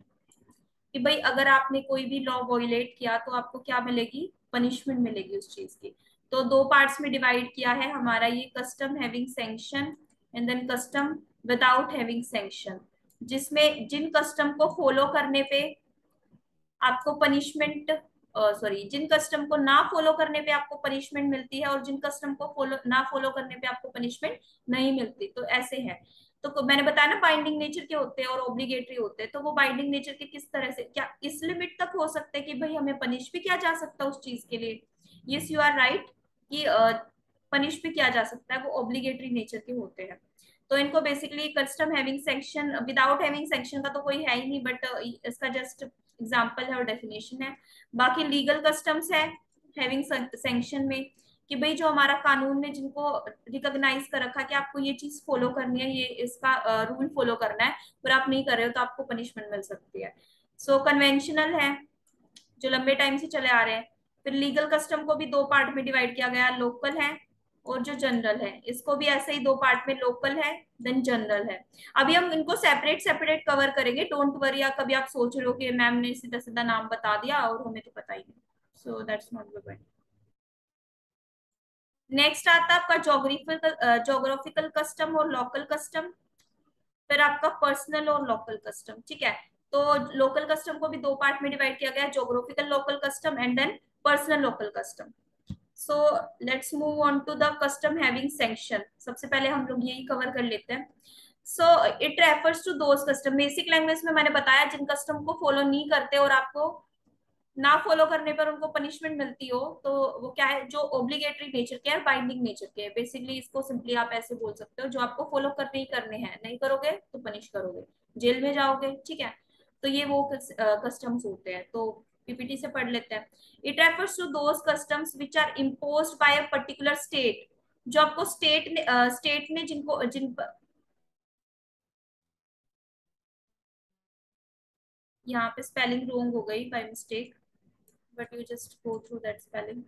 कि भाई अगर आपने कोई भी लॉ वॉयलेट किया तो आपको क्या मिलेगी, पनिशमेंट मिलेगी उस चीज की। तो दो पार्ट्स में डिवाइड किया है हमारा ये, custom having sanction and then custom without having sanction, जिसमें जिन कस्टम को फॉलो करने पे आपको पनिशमेंट, सॉरी, जिन कस्टम को ना फॉलो करने पे आपको पनिशमेंट मिलती है और जिन कस्टम को फॉलो ना फॉलो करने पे आपको पनिशमेंट नहीं मिलती, तो ऐसे है। तो मैंने बताया ना, बाइंडिंग नेचर के होते हैं और ऑब्लिगेटरी होते हैं। तो वो बाइंडिंग नेचर के किस तरह से, क्या इस लिमिट तक हो सकते हैं कि भाई हमें पनिश भी किया जा सकता है उस चीज के लिए। यस यू आर राइट, कि पनिश भी किया जा सकता है, वो ऑब्लिगेटरी नेचर के होते हैं। तो इनको basically custom having section, without having section का तो कोई है ही नहीं, बट इसका जस्ट एग्जाम्पल है और डेफिनेशन है। बाकी लीगल कस्टम्स है हैविंग सैंक्शन में, कि भाई जो हमारा कानून ने जिनको रिकॉग्नाइज कर रखा है कि आपको ये चीज फॉलो करनी है, ये इसका रूल फॉलो करना है, पर आप नहीं कर रहे हो तो आपको पनिशमेंट मिल सकती है। सो कन्वेंशनल है, जो लंबे टाइम से चले आ रहे हैं। फिर लीगल कस्टम को भी दो पार्ट में डिवाइड किया गया, लोकल है और जो जनरल है। इसको भी ऐसे ही दो पार्ट में, लोकल है देन जनरल है। अभी हम इनको सेपरेट सेपरेट कवर करेंगे, डोंट वरी। या कभी आप सोच रहे हो कि मैम ने सीधा सीधा नाम बता दिया और हमें तो पता ही नहीं, so that's not the point. Next आता है आपका जोग्राफिकल कस्टम और लोकल कस्टम। फिर आपका पर्सनल और लोकल कस्टम, ठीक है। तो लोकल कस्टम को भी दो पार्ट में डिवाइड किया गया है, geographical local custom and then personal local custom. So let's move on to the custom having sanction. सबसे पहले हम लोग यही कवर कर लेते हैं। So it refers to those custom, basic language में मैंने बताया, जिन कस्टम को फॉलो नहीं करते और आपको ना फॉलो करने पर उनको पनिशमेंट मिलती हो, तो वो क्या है, जो ओब्लिगेटरी नेचर के है, बाइंडिंग नेचर के है। बेसिकली इसको सिंपली आप ऐसे बोल सकते हो, जो आपको फॉलो करने ही करने हैं, नहीं करोगे तो पनिश करोगे, जेल में जाओगे, ठीक है। तो ये वो कस्टम्स होते हैं। तो पीपीटी से पढ़ लेते हैं। It refers to those customs which are imposed by a particular state, जो आपको स्टेट ने जिनको जिन, यहाँ पे स्पेलिंग रॉन्ग हो गई by mistake, but you just go through that spelling.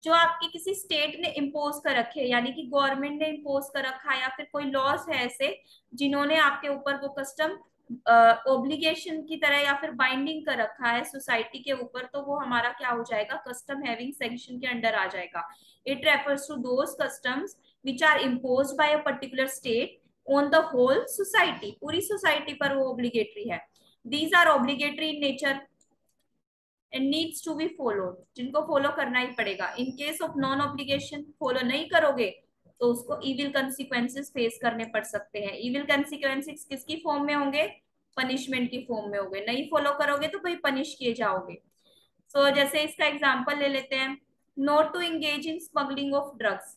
जो आपकी किसी स्टेट ने इम्पोज कर रखे, यानी कि गवर्नमेंट ने इम्पोज कर रखा है, या फिर कोई लॉज है ऐसे जिन्होंने आपके ऊपर वो कस्टम ओब्लिगेशन की तरह या फिर बाइंडिंग कर रखा है सोसाइटी के ऊपर, तो वो हमारा क्या हो जाएगा, कस्टम हैविंग सैंक्शन के अंडर आ जाएगा। It refers to those customs which are impose by a particular state on the whole society, पूरी सोसाइटी पर वो ओब्लिगेटरी है। These are obligatory in nature and needs to be followed, जिनको फॉलो करना ही पड़ेगा। In case of non obligation, follow नहीं करोगे तो उसको इविल कंसिक्वेंसेस फेस करने पड़ सकते हैं। इविल कंसिक्वेंसेस किसकी फॉर्म में होंगे, पनिशमेंट की फॉर्म में होंगे। नहीं फॉलो करोगे तो भाई पनिश किए जाओगे। सो जैसे इसका एग्जांपल ले लेते हैं, not to engage in smuggling of drugs.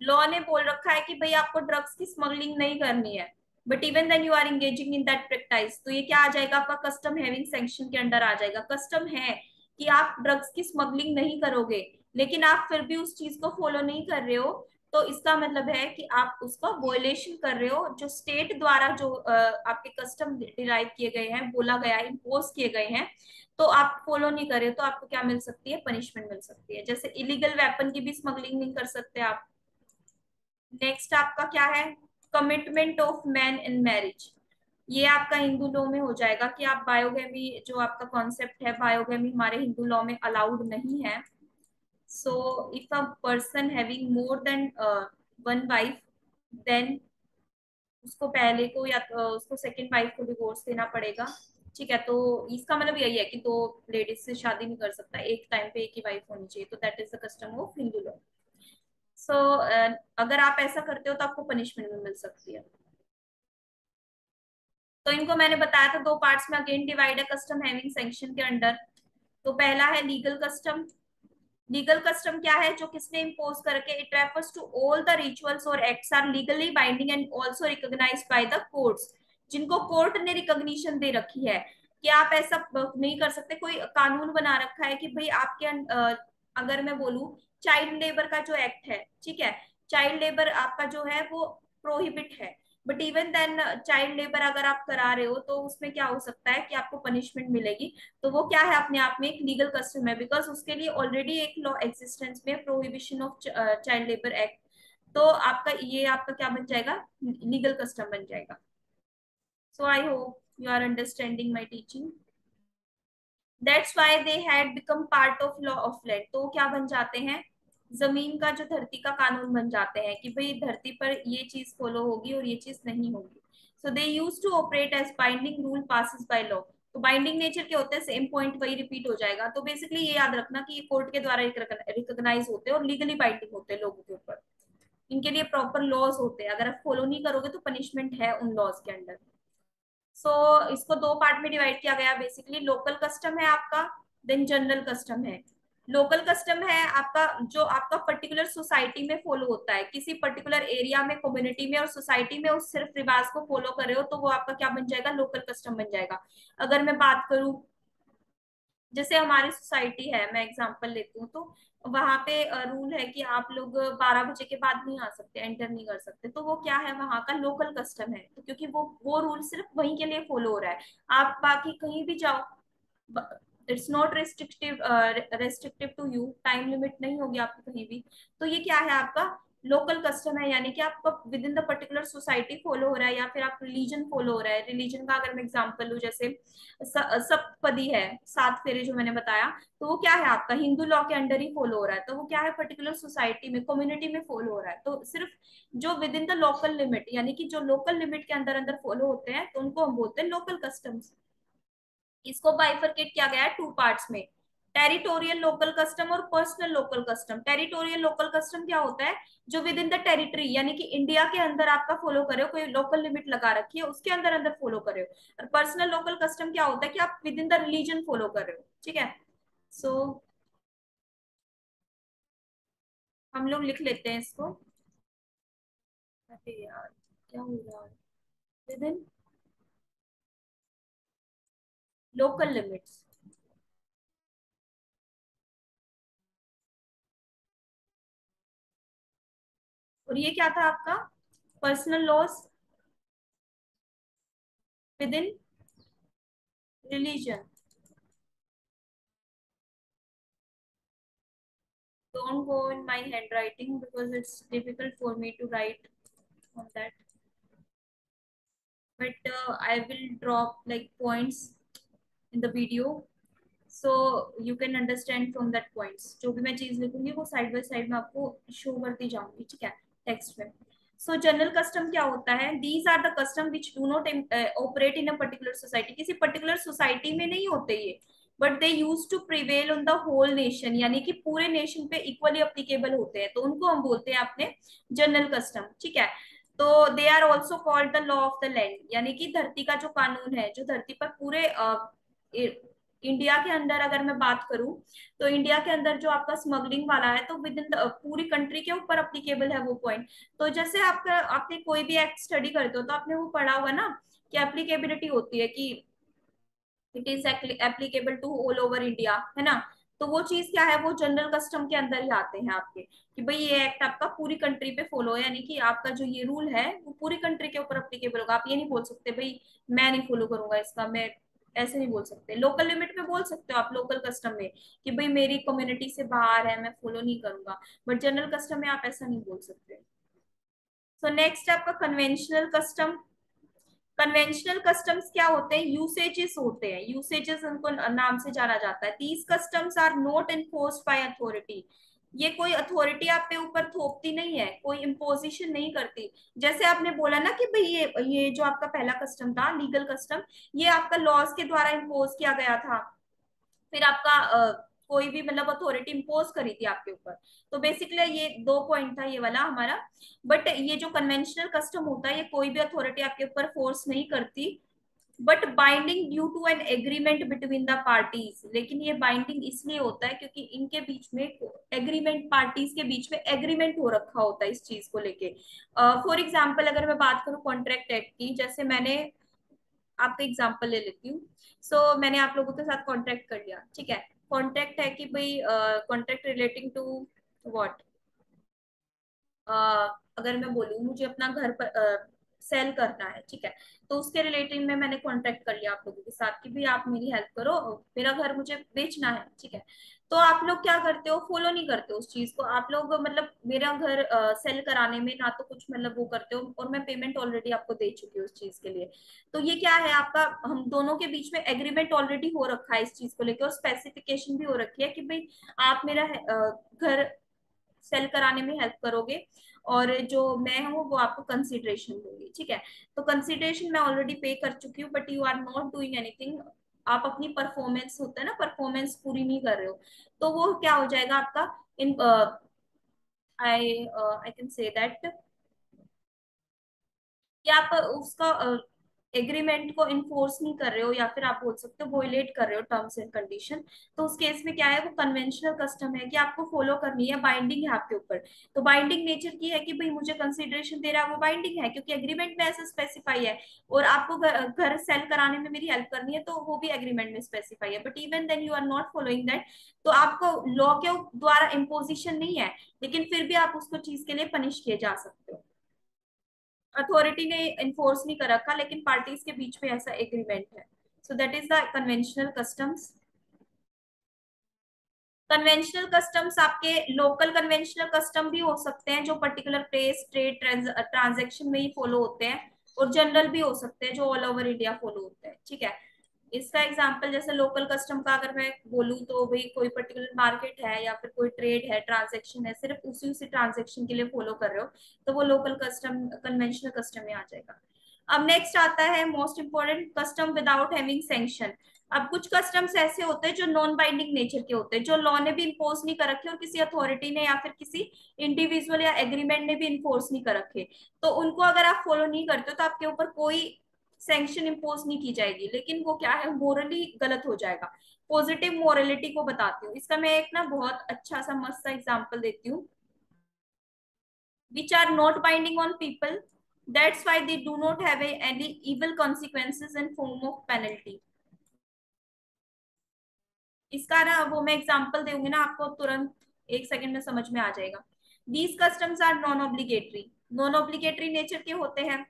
Law ने बोल रखा है कि भाई आपको ड्रग्स की स्मगलिंग नहीं करनी है, but even then you are engaging in that practice, तो ये क्या आ जाएगा आपका कस्टम हैविंग सैंक्शन के अंडर आ जाएगा। कस्टम है कि आप ड्रग्स की स्मगलिंग नहीं करोगे, लेकिन आप फिर भी उस चीज को फॉलो नहीं कर रहे हो, तो इसका मतलब है कि आप उसका वॉयलेशन कर रहे हो। जो स्टेट द्वारा जो आपके कस्टम डिराइव किए गए हैं, बोला गया है, इम्पोज किए गए हैं, तो आप फॉलो नहीं कर रहे हो, तो आपको क्या मिल सकती है, पनिशमेंट मिल सकती है। जैसे इलीगल वेपन की भी स्मगलिंग नहीं कर सकते आप। नेक्स्ट आपका क्या है, commitment of man in marriage. ये आपका हिंदू लॉ में हो जाएगा कि आप बायोगेमी, जो आपका कॉन्सेप्ट है बायोगेमी, हमारे हिंदू लॉ में अलाउड नहीं है। So if a person having more than one wife, then उसको पहले को या उसको सेकंड वाइफ को डिवोर्स देना पड़ेगा। ठीक है, तो इसका मतलब यही है कि दो लेडीज से शादी नहीं कर सकता, एक टाइम पे एक ही वाइफ होनी चाहिए। तो that is the custom of Hindu law. So अगर आप ऐसा करते हो तो आपको पनिशमेंट भी मिल सकती है। तो इनको मैंने बताया था दो पार्ट्स में अगेन डिवाइड है कस्टम हैविंग सैंक्शन के अंडर। तो पहला है लीगल कस्टम। लीगल कस्टम क्या है, जो किसने इम्पोज करके, it refers to all the rituals और acts are legally binding and also recognised by the courts, जिनको कोर्ट ने रिकॉग्निशन दे रखी है कि आप ऐसा नहीं कर सकते। कोई कानून बना रखा है कि भाई आपके अगर मैं बोलूं चाइल्ड लेबर का जो एक्ट है, ठीक है, चाइल्ड लेबर आपका जो है वो प्रोहिबिट है, but even then child labour अगर आप करा रहे हो तो उसमें क्या हो सकता है कि आपको पनिशमेंट मिलेगी। तो वो क्या है, अपने आप में एक लीगल कस्टम है, बिकॉज उसके लिए ऑलरेडी एक लॉ एग्जिस्टेंस में, prohibition of child labour act. तो आपका ये आपका क्या बन जाएगा, लीगल कस्टम बन जाएगा। So I hope you are understanding my teaching. That's why they had become part of law of land. तो क्या बन जाते हैं, जमीन का, जो धरती का कानून बन जाते हैं कि भाई धरती पर ये चीज फॉलो होगी और ये चीज नहीं होगी। So they use to operate as binding rule passes by law. तो बाइंडिंग नेचर के होते हैं, सेम पॉइंट वही रिपीट हो जाएगा। तो बेसिकली ये याद रखना कि ये कोर्ट के द्वारा रिकॉग्नाइज होते हैं और लीगली बाइंडिंग होते हैं लोगों के ऊपर। इनके लिए प्रॉपर लॉज होते हैं, अगर आप फॉलो नहीं करोगे तो पनिशमेंट है उन लॉज के अंडर। सो इसको दो पार्ट में डिवाइड किया गया। बेसिकली लोकल कस्टम है आपका, देन जनरल कस्टम है। लोकल कस्टम है आपका जो आपका पर्टिकुलर सोसाइटी में फॉलो होता है, किसी पर्टिकुलर एरिया में, कम्युनिटी में और सोसाइटी में उस सिर्फ रिवाज को फॉलो कर रहे हो, तो वो आपका क्या बन जाएगा, लोकल कस्टम बन जाएगा। अगर मैं बात करूं, जैसे हमारी सोसाइटी है, मैं एग्जांपल लेती हूँ, तो वहां पे रूल है कि आप लोग 12 बजे के बाद नहीं आ सकते, एंटर नहीं कर सकते। तो वो क्या है, वहां का लोकल कस्टम है, तो क्योंकि वो रूल सिर्फ वहीं के लिए फॉलो हो रहा है। आप बाकी कहीं भी जाओ, it's not restrictive to you, time limit नहीं होगी आपको कहीं भी। तो ये क्या है आपका लोकल कस्टम है, यानी कि आपका with in the particular society follow हो रहा है, या फिर आप रिलीजन फॉलो हो रहा है। रिलीजन का अगर मैं एग्जांपल लूं, जैसे सप्तपदी है, 7 फेरे जो मैंने बताया, तो वो क्या है आपका हिंदू लॉ के अंडर ही फॉलो हो रहा है। तो वो क्या है, पर्टिकुलर सोसाइटी में, कम्युनिटी में फॉलो हो रहा है। तो सिर्फ जो with in the local limit, यानी कि जो लोकल लिमिट के अंदर अंदर फॉलो होते हैं, तो उनको हम बोलते हैं लोकल कस्टम्स। इसको बाइफरकेट किया गया है टू पार्ट्स में, टेरिटोरियल लोकल कस्टम और personal local custom. Territorial local custom क्या होता है, जो विद इन द टेरिटरी, यानी कि इंडिया के अंदर आपका फॉलो करे हो, कोई लोकल लिमिट लगा रखी है उसके अंदर अंदर फॉलो करे हो। और पर्सनल लोकल कस्टम क्या होता है कि आप with in the religion follow कर रहे हो। ठीक है, सो हम लोग लिख लेते हैं इसको। अरे यार, क्या हो रहा है, विद इन लोकल लिमिट्स। और ये क्या था आपका, personal loss with in religion. Don't go in my handwriting because it's difficult for me to write on that. But I will drop like points in the video so you can understand from that points. जो भी मैं चीज लिखूंगी वो साइड बाय साइड में आपको शो करती जाऊंगी, ठीक है, टेक्स्ट में। सो जनरल कस्टम क्या होता है, these are the custom which do not operate in a particular society. किसी पर्टिकुलर सोसाइटी में नहीं होते ये, but they use to prevail on the whole nation, यानी कि पूरे नेशन पे इक्वली अप्लीकेबल होते हैं, तो उनको हम बोलते हैं अपने जनरल कस्टम। ठीक है, तो they are also called the law of the land, यानी कि धरती का जो कानून है, जो धरती पर पूरे इंडिया के अंदर अगर मैं बात करूं, तो इंडिया के अंदर जो आपका स्मगलिंग वाला है, तो विद इन पूरी कंट्री के ऊपर अप्लीकेबल है वो पॉइंट। तो जैसे आपका आपने कोई भी एक्ट स्टडी करते हो तो आपने वो पढ़ा होगा ना कि एप्लीकेबिलिटी होती है कि it is applicable to all over India, है ना। तो वो चीज क्या है, वो जनरल कस्टम के अंदर ही आते हैं आपके, कि भाई ये एक्ट आपका पूरी कंट्री पे फॉलो है, यानी कि आपका जो ये रूल है वो पूरी कंट्री के ऊपर अप्लीकेबल होगा। आप ये नहीं बोल सकते भाई मैं नहीं फॉलो करूंगा इसका, मैं ऐसे नहीं बोल सकते। लोकल लिमिट में बोल सकते हो आप, लोकल कस्टम में, कि भाई मेरी कम्युनिटी से बाहर है, मैं फॉलो नहीं करूंगा। बट जनरल कस्टम में आप ऐसा नहीं बोल सकते। सो नेक्स्ट है आपका कन्वेंशनल कस्टम। कन्वेंशनल कस्टम्स क्या होते हैं, यूसेजेस होते हैं, यूसेजेस उनको नाम से जाना जाता है। These customs are not enforced by authority. ये कोई अथॉरिटी आप पे ऊपर थोपती नहीं है, कोई इम्पोजिशन नहीं करती। जैसे आपने बोला ना कि भाई ये जो आपका पहला कस्टम था, लीगल कस्टम, ये आपका लॉज के द्वारा इम्पोज किया गया था। फिर आपका कोई भी मतलब अथॉरिटी इम्पोज करी थी आपके ऊपर। तो बेसिकली ये दो पॉइंट था ये वाला हमारा। बट ये जो कन्वेंशनल कस्टम होता है, ये कोई भी अथॉरिटी आपके ऊपर फोर्स नहीं करती, but binding due to an agreement between the parties. लेकिन ये बाइंडिंग इसलिए होता है क्योंकि इनके बीच में एग्रीमेंट, पार्टीज के बीच में एग्रीमेंट हो रखा होता है इस चीज को लेके। फॉर एग्जाम्पल अगर मैं बात करूं कॉन्ट्रैक्ट एक्ट की, जैसे मैंने आपका एग्जाम्पल ले लेती हूँ। मैंने आप लोगों के साथ कॉन्ट्रैक्ट कर लिया, ठीक है। कॉन्ट्रैक्ट है कि भाई कॉन्ट्रैक्ट रिलेटिंग टू व्हाट, अगर मैं बोलूँ मुझे अपना घर पर सेल करना है, ठीक है। तो उसके रिलेटिव में मैंने कॉन्टेक्ट कर लिया आप लोगों के साथ कि भाई आप मेरी हेल्प करो, मेरा घर मुझे बेचना है, ठीक है। तो आप लोग क्या करते हो, फॉलो नहीं करते हो उस चीज को। आप लोग मतलब मेरा घर सेल कराने में ना तो कुछ मतलब वो करते हो, और मैं पेमेंट ऑलरेडी आपको दे चुकी हूँ उस चीज के लिए। तो ये क्या है आपका, हम दोनों के बीच में एग्रीमेंट ऑलरेडी हो रखा है इस चीज को लेकर, और स्पेसिफिकेशन भी हो रखी है कि भाई आप मेरा घर सेल कराने में हेल्प करोगे, और जो मैं हूँ वो आपको कंसिडरेशन दूंगी, ठीक है। तो कंसिडरेशन मैं ऑलरेडी पे कर चुकी हूँ, but you are not doing anything. आप अपनी परफॉर्मेंस होता है ना, परफॉर्मेंस पूरी नहीं कर रहे हो, तो वो क्या हो जाएगा आपका इन आई कैन से दैट कि आप उसका एग्रीमेंट को इन्फोर्स नहीं कर रहे हो, या फिर आप बोल सकते हो वोलेट कर रहे हो टर्म्स एंड कंडीशन। तो उस केस में क्या है, वो कन्वेंशनल कस्टम है कि आपको फॉलो करनी है, बाइंडिंग है आपके ऊपर। तो बाइंडिंग नेचर की है कि भाई मुझे कंसिडरेशन दे रहा है, वो बाइंडिंग है क्योंकि एग्रीमेंट में ऐसा स्पेसिफाई है। और आपको घर सेल कराने में मेरी हेल्प करनी है, तो वो भी एग्रीमेंट में स्पेसिफाई है। But even then you are not following that, तो आपको लॉ के द्वारा इम्पोजिशन नहीं है, लेकिन फिर भी आप उसको चीज के लिए पनिश किए जा सकते हो। अथॉरिटी ने इन्फोर्स नहीं कर रखा, लेकिन पार्टीज के बीच में ऐसा एग्रीमेंट है। So that is the conventional customs. Conventional customs आपके लोकल कन्वेंशनल कस्टम भी हो सकते हैं, जो पर्टिकुलर प्लेस ट्रेड ट्रांजेक्शन में ही फॉलो होते हैं, और जनरल भी हो सकते हैं जो ऑल ओवर इंडिया फॉलो होते हैं, ठीक है। इसका एग्जांपल जैसे लोकल कस्टम का अगर मैं बोलूँ, तो भाई कोई पर्टिकुलर मार्केट है या फिर कोई ट्रेड है, ट्रांजेक्शन है, सिर्फ उसी उसी ट्रांजेक्शन के लिए फॉलो कर रहे हो, तो वो लोकल कस्टम कन्वेंशनल कस्टम में आ जाएगा। अब नेक्स्ट आता है most important, custom without having sanction. अब कुछ कस्टम्स ऐसे होते हैं जो नॉन बाइंडिंग नेचर के होते हैं, जो लॉ ने भी इम्पोज नहीं कर रखे और किसी अथॉरिटी ने या फिर किसी इंडिविजुअल या एग्रीमेंट ने भी इन्फोर्स नहीं कर रखे। तो उनको अगर आप फॉलो नहीं करते हो तो आपके ऊपर कोई सैंक्शन इम्पोज नहीं की जाएगी, लेकिन वो क्या है, मोरली गलत हो जाएगा। पॉजिटिव मोरलिटी को बताती हूँ इसका, मैं एक ना बहुत अच्छा सा मस्त सा एग्जाम्पल देती हूँ। which are not binding on people, that's why they do not have any evil consequences in form of penalty। इसका ना वो मैं एग्जांपल दूंगी ना आपको, तुरंत एक सेकंड में समझ में आ जाएगा। These customs are non obligatory, non obligatory nature के होते हैं।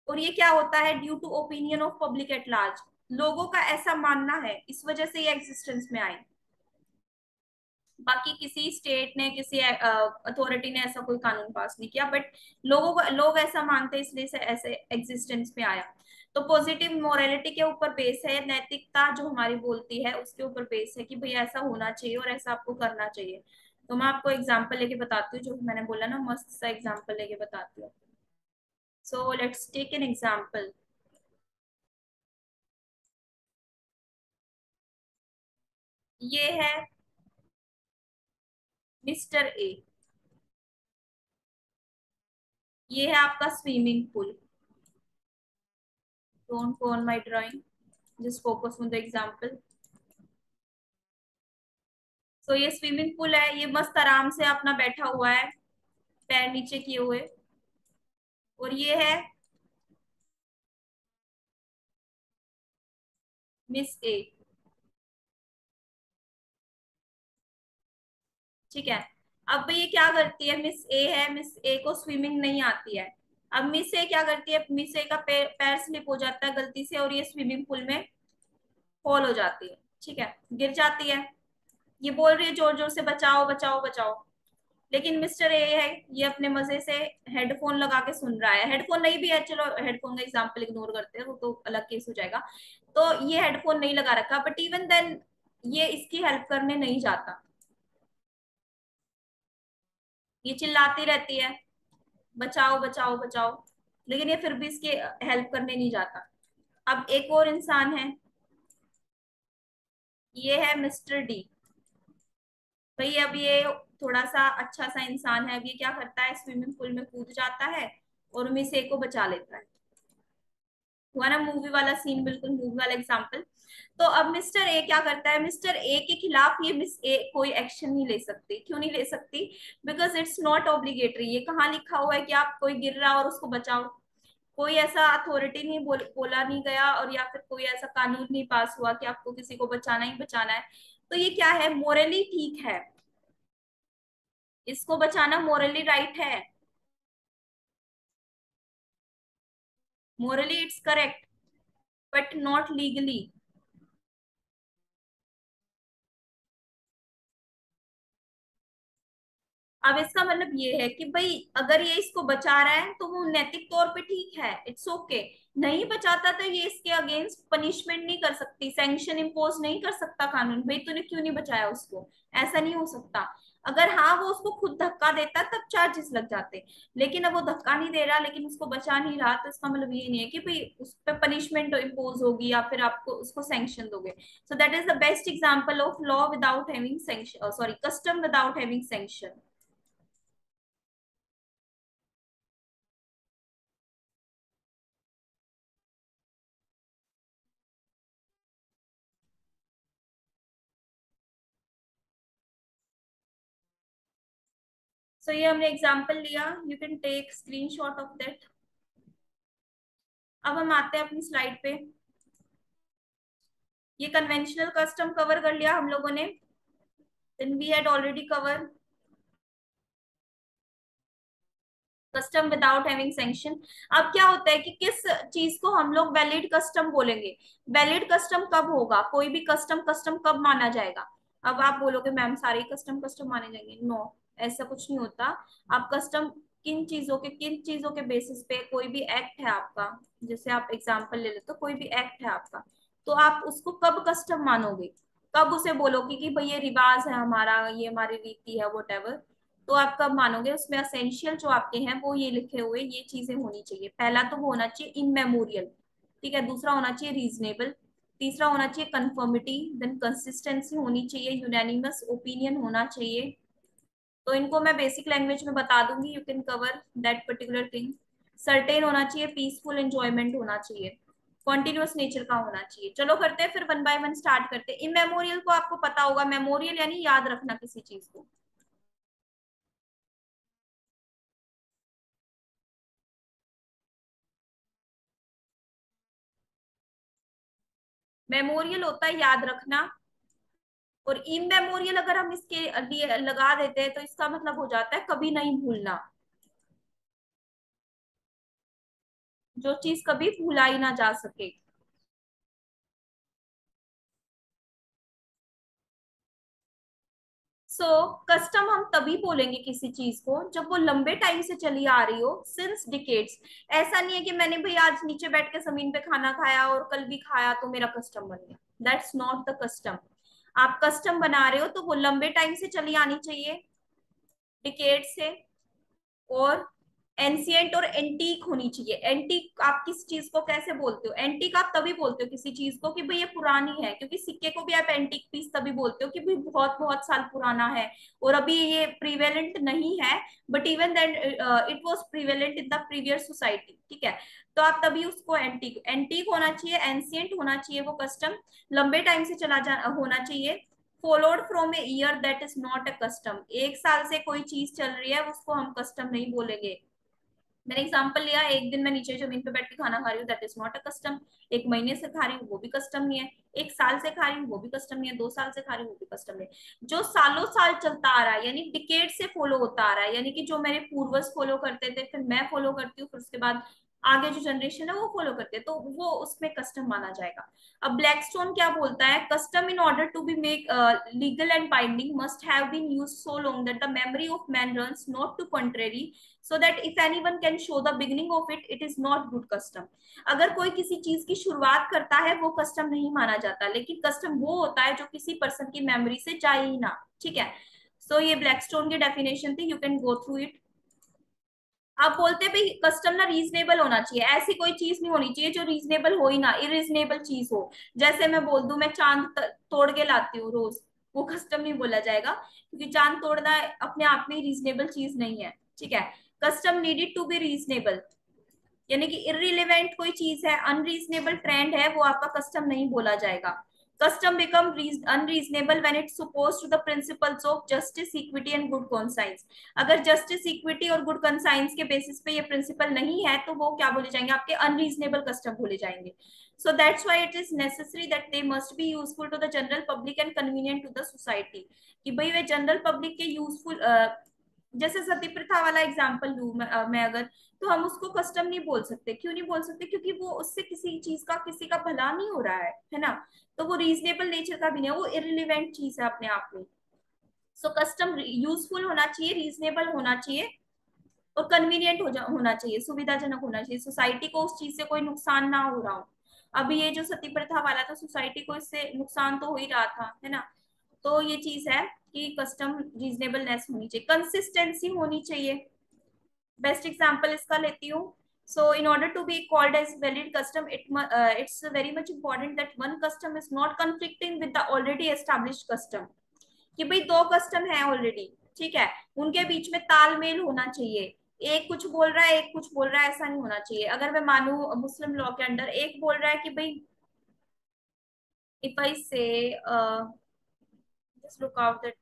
और ये क्या होता है, due to opinion of public at large, लोगों का ऐसा मानना है, इस वजह से ये एग्जिस्टेंस में आए। बाकी किसी स्टेट ने, किसी अथॉरिटी ने ऐसा कोई कानून पास नहीं किया, बट लोग ऐसा मानते हैं, इसलिए से ऐसे एग्जिस्टेंस में आया। तो पॉजिटिव मोरालिटी के ऊपर बेस है, नैतिकता जो हमारी बोलती है उसके ऊपर बेस है कि भैया ऐसा होना चाहिए और ऐसा आपको करना चाहिए। तो मैं आपको एग्जाम्पल लेके बताती हूँ, जो मैंने बोला ना, मस्त सा एग्जाम्पल लेके बताती हूँ। So let's take an example. ये है मिस्टर ए, ये है आपका swimming pool. Don't go on my drawing. Just focus on the example. So ये स्विमिंग पूल है, ये मस्त आराम से अपना बैठा हुआ है पैर नीचे किए हुए। और ये है मिस ए। ठीक है। अब ये क्या करती है, मिस ए है, मिस ए को स्विमिंग नहीं आती है। अब मिस ए क्या करती है, मिस ए का पैर स्लिप हो जाता है गलती से और ये स्विमिंग पूल में फॉल हो जाती है। ठीक है, गिर जाती है। ये बोल रही है जोर जोर से बचाओ बचाओ बचाओ। लेकिन मिस्टर ए है, ये अपने मजे से हेडफोन लगा के सुन रहा है। हेडफोन नहीं भी है, चलो हेडफोन का एग्जांपल इग्नोर करते हैं, वो तो अलग केस हो जाएगा। तो ये हेडफोन नहीं लगा रखा, बट इवन देन ये इसकी हेल्प करने नहीं जाता। ये चिल्लाती रहती है बचाओ बचाओ बचाओ, लेकिन ये फिर भी इसके हेल्प करने नहीं जाता। अब एक और इंसान है, ये है मिस्टर डी। भाई अब ये थोड़ा सा अच्छा सा इंसान है। अब ये क्या करता है, स्विमिंग पूल में कूद जाता है और मिस ए को बचा लेता है। हुआ ना मूवी वाला सीन, बिल्कुल मूवी वाला एग्जाम्पल। तो अब मिस्टर ए क्या करता है, मिस्टर ए के खिलाफ ये मिस ए कोई एक्शन नहीं ले सकती। क्यों नहीं ले सकती? Because it's not obligatory. ये कहाँ लिखा हुआ है कि आप कोई गिर रहा और उसको बचाओ? कोई ऐसा अथॉरिटी नहीं बोला नहीं गया, और या फिर कोई ऐसा कानून नहीं पास हुआ कि आपको किसी को बचाना ही बचाना है। तो ये क्या है, मोरली ठीक है, इसको बचाना मोरली राइट है, morally it's correct, but not legally. अब इसका मतलब ये है कि भाई अगर ये इसको बचा रहा है तो वो नैतिक तौर पे ठीक है, इट्स ओके। नहीं बचाता तो ये इसके अगेंस्ट पनिशमेंट नहीं कर सकती, सैंक्शन इम्पोज नहीं कर सकता कानून, भाई तूने क्यों नहीं बचाया उसको। ऐसा नहीं हो सकता। अगर हाँ वो उसको खुद धक्का देता तब चार्जेस लग जाते, लेकिन अब वो धक्का नहीं दे रहा लेकिन उसको बचा नहीं रहा, तो इसका मतलब ये नहीं है कि भाई उस पर पनिशमेंट इम्पोज होगी या फिर आपको उसको सैंक्शन दोगे। So that is the best example of law without having sanction, sorry custom without having sanction. So ये हमने एग्जाम्पल लिया, you can take screenshot of that. अब हम आते हैं अपनी स्लाइड पे। ये कन्वेंशनल कस्टम कवर कर लिया हम लोगों ने, then we had already cover custom without having sanction. अब क्या होता है कि किस चीज को हम लोग वैलिड कस्टम बोलेंगे? वैलिड कस्टम कब होगा, कोई भी कस्टम कस्टम कब माना जाएगा? अब आप बोलोगे मैम सारे कस्टम कस्टम माने जाएंगे, नो, ऐसा कुछ नहीं होता। आप कस्टम किन चीजों के बेसिस पे, कोई भी एक्ट है आपका, जैसे आप एग्जांपल ले लेते, तो कोई भी एक्ट है आपका, तो आप उसको कब कस्टम मानोगे, कब उसे बोलोगे कि भाई ये रिवाज है हमारा, ये हमारी रीति है, वट। तो आप कब मानोगे? उसमें असेंशियल जो आपके हैं वो ये लिखे हुए ये चीजें होनी चाहिए। पहला तो वो होना चाहिए इनमेमोरियल, ठीक है। दूसरा होना चाहिए रीजनेबल। तीसरा होना चाहिए कंफर्मिटी। देन कंसिस्टेंसी होनी चाहिए, यूनैनिमस ओपिनियन होना चाहिए। तो इनको मैं बेसिक लैंग्वेज में बता दूंगी, you can cover that particular thing. Certain होना चाहिए, पीसफुल एंजॉयमेंट होना चाहिए, कॉन्टिन्यूअस नेचर का होना चाहिए। चलो करते हैं फिर, वन बाय वन स्टार्ट करते हैं। इमेमोरियल को आपको पता होगा, मेमोरियल यानी याद रखना किसी चीज को। मेमोरियल होता है याद रखना, और इमेमोरियल अगर हम इसके लिए लगा देते हैं तो इसका मतलब हो जाता है कभी नहीं भूलना, जो चीज कभी भुलाई ना जा सके। सो कस्टम हम तभी बोलेंगे किसी चीज को जब वो लंबे टाइम से चली आ रही हो, सिंस डिकेड्स। ऐसा नहीं है कि मैंने भाई आज नीचे बैठ के जमीन पे खाना खाया और कल भी खाया तो मेरा कस्टम बन गया, दैट्स नॉट द कस्टम। आप कस्टम बना रहे हो तो वो लंबे टाइम से चली आनी चाहिए, डिकेड से। और एंशियंट और एंटीक होनी चाहिए। एंटीक आप किस चीज को कैसे बोलते हो? एंटीक आप तभी बोलते हो किसी चीज को कि भाई ये पुरानी है, क्योंकि सिक्के को भी आप एंटीक पीस तभी बोलते हो कि भाई बहुत बहुत साल पुराना है और अभी ये प्रिवेलेंट नहीं है, but even then it was prevalent in the previous society, ठीक है। तो आप तभी उसको एंटीक, एंटीक होना चाहिए, एंशियंट होना चाहिए वो कस्टम, लंबे टाइम से चला जा होना चाहिए। Followed from a year that is not a custom, एक साल से कोई चीज चल रही है उसको हम कस्टम नहीं बोलेंगे। मैंने एग्जांपल लिया, एक दिन मैं नीचे जमीन पे बैठ के खाना खा रही हूँ, that is not a custom. एक महीने से खा रही हूँ वो भी कस्टम नहीं है। एक साल से खा रही हूँ वो भी कस्टम नहीं है। 2 साल से खा रही हूँ वो भी कस्टम नहीं है। जो सालों साल चलता आ रहा है, यानी डिकेड से फॉलो होता आ रहा है, यानी कि जो मेरे पूर्वज फॉलो करते थे, फिर मैं फॉलो करती हूँ, फिर उसके बाद आगे जो जनरेशन है वो फॉलो करते हैं, तो वो उसमें कस्टम माना जाएगा। अब ब्लैकस्टोन क्या बोलता है? Custom in order to be make legal and binding must have been used so long that the memory of man runs not to contrary, so that if anyone can show the beginning of it, it is not good custom। अगर कोई किसी चीज की शुरुआत करता है वो कस्टम नहीं माना जाता, लेकिन कस्टम वो होता है जो किसी पर्सन की मेमोरी से जाए ही ना, ठीक है। सो ये ब्लैकस्टोन की डेफिनेशन थी, you can go through it. आप बोलते हैं भाई कस्टम ना रीजनेबल होना चाहिए, ऐसी कोई चीज नहीं होनी चाहिए जो रीजनेबल हो ही ना, इरीजनेबल चीज हो। जैसे मैं बोल दूं मैं चांद तोड़ के लाती हूँ रोज, वो कस्टम नहीं बोला जाएगा, क्योंकि चांद तोड़ना अपने आप में रीजनेबल चीज नहीं है, ठीक है। Custom needed to be reasonable, यानी कि इररिलेवेंट कोई चीज है, अनरीजनेबल ट्रेंड है, वो आपका कस्टम नहीं बोला जाएगा। Custom become unreasonable when it's suppose to the principles of justice, equity and good conscience. अगर जस्टिस, इक्विटी और गुड कॉन्साइंस के बेसिस पे ये प्रिंसिपल नहीं है तो वो क्या बोले जाएंगे? आपके अनरीजनेबल कस्टम बोले जाएंगे। So that's why it is necessary that they must be useful to the general public and convenient to the society, कि भाई वे जनरल पब्लिक के यूजफुल, जैसे सती प्रथा वाला एग्जांपल लूं मैं अगर, तो हम उसको कस्टम नहीं बोल सकते। क्यों नहीं बोल सकते? क्योंकि वो उससे किसी चीज का किसी का भला नहीं हो रहा है ना। तो वो रीजनेबल नेचर का भी नहीं है, वो इररिलेवेंट चीज है अपने आप में। सो कस्टम यूजफुल होना चाहिए, रीजनेबल होना चाहिए और कन्वीनियंट होना चाहिए, सुविधाजनक होना चाहिए, सोसाइटी को उस चीज से कोई नुकसान ना हो रहा हो। अभी ये जो सती प्रथा वाला था, सोसाइटी को इससे नुकसान तो हो ही रहा था, है ना। तो ये चीज है कि कस्टम रीजनेबलनेस होनी चाहिए, कंसिस्टेंसी होनी चाहिए। बेस्ट एग्जांपल इसका लेती हूँ। so in order to be called as valid custom, it's very much important that one custom is not conflicting with the already established custom, कि भाई दो कस्टम है ऑलरेडी, ठीक है, उनके बीच में तालमेल होना चाहिए। एक कुछ बोल रहा है, एक कुछ बोल रहा है, ऐसा नहीं होना चाहिए। अगर मैं मानू मुस्लिम लॉ के अंडर एक बोल रहा है कि भाई, इफ आई से just look out that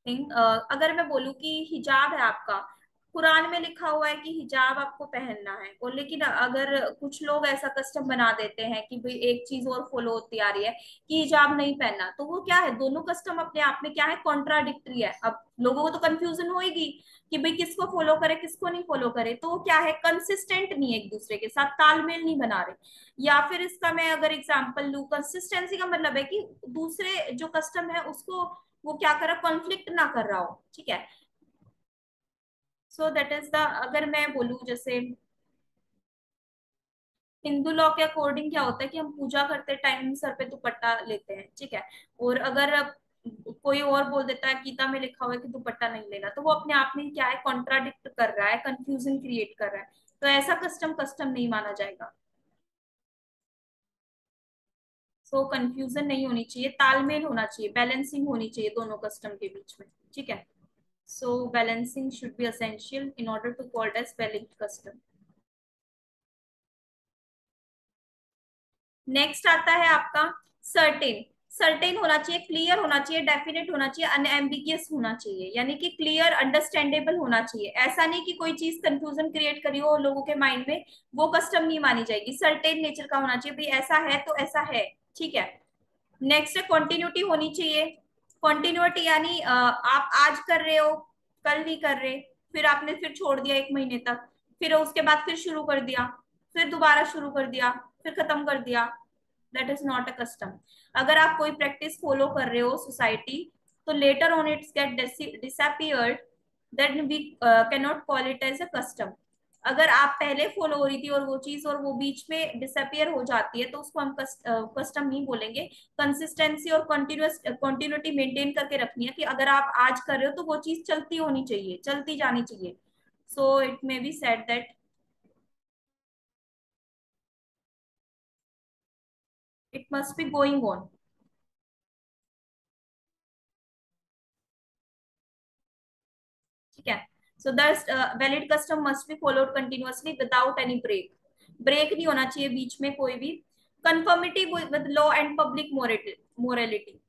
thing, अगर मैं बोलूँ कि हिजाब है आपका, कुरान में लिखा हुआ है कि हिजाब आपको पहनना है, और लेकिन अगर कुछ लोग ऐसा कस्टम बना देते हैं कि भाई एक चीज और फॉलो होती आ रही है कि हिजाब नहीं पहनना, तो वो क्या है? दोनों कस्टम अपने आप में क्या है? कॉन्ट्राडिक्टरी है। अब लोगों को तो कंफ्यूजन होगी कि भाई किसको फॉलो करे किसको नहीं फॉलो करे, तो वो क्या है? कंसिस्टेंट नहीं है, एक दूसरे के साथ तालमेल नहीं बना रहे। या फिर इसका मैं अगर एग्जाम्पल लू, कंसिस्टेंसी का मतलब है कि दूसरे जो कस्टम है उसको वो क्या कर रहा, कॉन्फ्लिक्ट ना कर रहा हो, ठीक है। सो दैट इज द, अगर मैं बोलूँ जैसे हिंदू लॉ के अकॉर्डिंग क्या होता है कि हम पूजा करते टाइम सर पे दुपट्टा लेते हैं, ठीक है। और अगर अब कोई और बोल देता है, गीता में लिखा हुआ है कि दुपट्टा नहीं लेना, तो वो अपने आप में क्या है? कॉन्ट्राडिक्ट कर रहा है, कंफ्यूजन क्रिएट कर रहा है। तो ऐसा कस्टम कस्टम नहीं माना जाएगा। सो कंफ्यूजन नहीं होनी चाहिए, तालमेल होना चाहिए, बैलेंसिंग होनी चाहिए दोनों कस्टम के बीच में, ठीक है। So balancing should be essential in order to called as valid custom. Next आता है आपका सर्टेन। सर्टेन होना चाहिए, क्लियर होना चाहिए, डेफिनेट होना चाहिए, अनएम्बिगियस होना चाहिए, यानी कि क्लियर अंडरस्टैंडेबल होना चाहिए। ऐसा नहीं कि कोई चीज कंफ्यूजन क्रिएट करी हो लोगों के माइंड में, वो कस्टम नहीं मानी जाएगी। सर्टेन नेचर का होना चाहिए, भाई ऐसा है तो ऐसा है, ठीक है। नेक्स्ट है कॉन्टिन्यूटी होनी चाहिए। कॉन्टिन्यूटी यानी आप आज कर रहे हो, कल नहीं कर रहे, फिर आपने फिर छोड़ दिया 1 महीने तक, फिर उसके बाद फिर शुरू कर दिया, फिर दोबारा शुरू कर दिया, फिर खत्म कर दिया, that is not a custom. अगर आप कोई प्रैक्टिस फॉलो कर रहे हो सोसाइटी, तो later on it's get disappeared, then we can not call it as a custom. अगर आप पहले फॉलो हो रही थी और वो चीज और वो बीच में डिसअपियर हो जाती है, तो उसको हम कस्टम नहीं बोलेंगे। कंसिस्टेंसी और कंटिन्यूटी मेंटेन करके रखनी है, कि अगर आप आज कर रहे हो तो वो चीज चलती होनी चाहिए, चलती जानी चाहिए। So it may be said that it must be going on. ठीक है. So thus valid custom must be followed continuously without any break. Break नहीं होना चाहिए बीच में कोई भी. Conformity with law and public morality.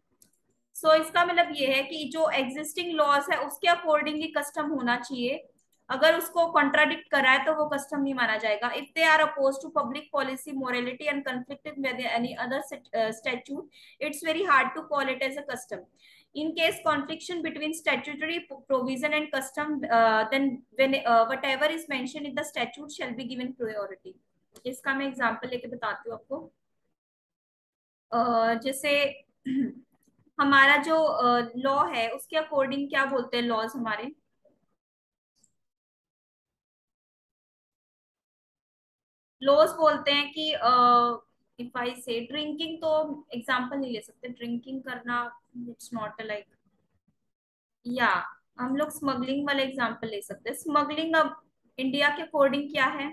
So इसका मतलब ये है कि जो एग्जिस्टिंग लॉज है उसके अकॉर्डिंग ही कस्टम होना चाहिए. अगर उसको कॉन्ट्राडिक्ट करा है तो वो कस्टम नहीं माना जाएगा. If they are oppose to public policy morality and conflicted with any other statute, it's very hard to call it as a custom. In case confliction between statutory provision and custom, then when whatever is mentioned in the statute shall be given priority. इसका मैं एग्जांपल लेके बताती हूँ आपको. जैसे हमारा जो लॉ है उसके अकॉर्डिंग क्या बोलते हैं लॉज हमारे. लॉज बोलते हैं कि इफ आई से ड्रिंकिंग, तो एग्जांपल नहीं ले सकते. ड्रिंकिंग करना इट्स नॉट लाइक, या हम लोग स्मगलिंग वाला एग्जांपल ले सकते हैं. स्मगलिंग अब इंडिया के अकॉर्डिंग क्या है,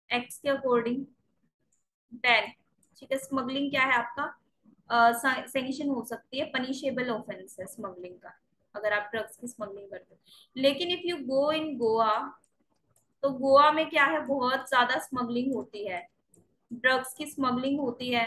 एक्ट के अकॉर्डिंग बैन. ठीक है. स्मगलिंग क्या है आपका, सैंक्शन हो सकती है, पनिशेबल ऑफेंस है स्मगलिंग का अगर आप ड्रग्स की स्मगलिंग करते हो. लेकिन इफ यू गो इन गोवा, तो गोवा में क्या है, बहुत ज्यादा स्मगलिंग होती है, ड्रग्स की स्मगलिंग होती है.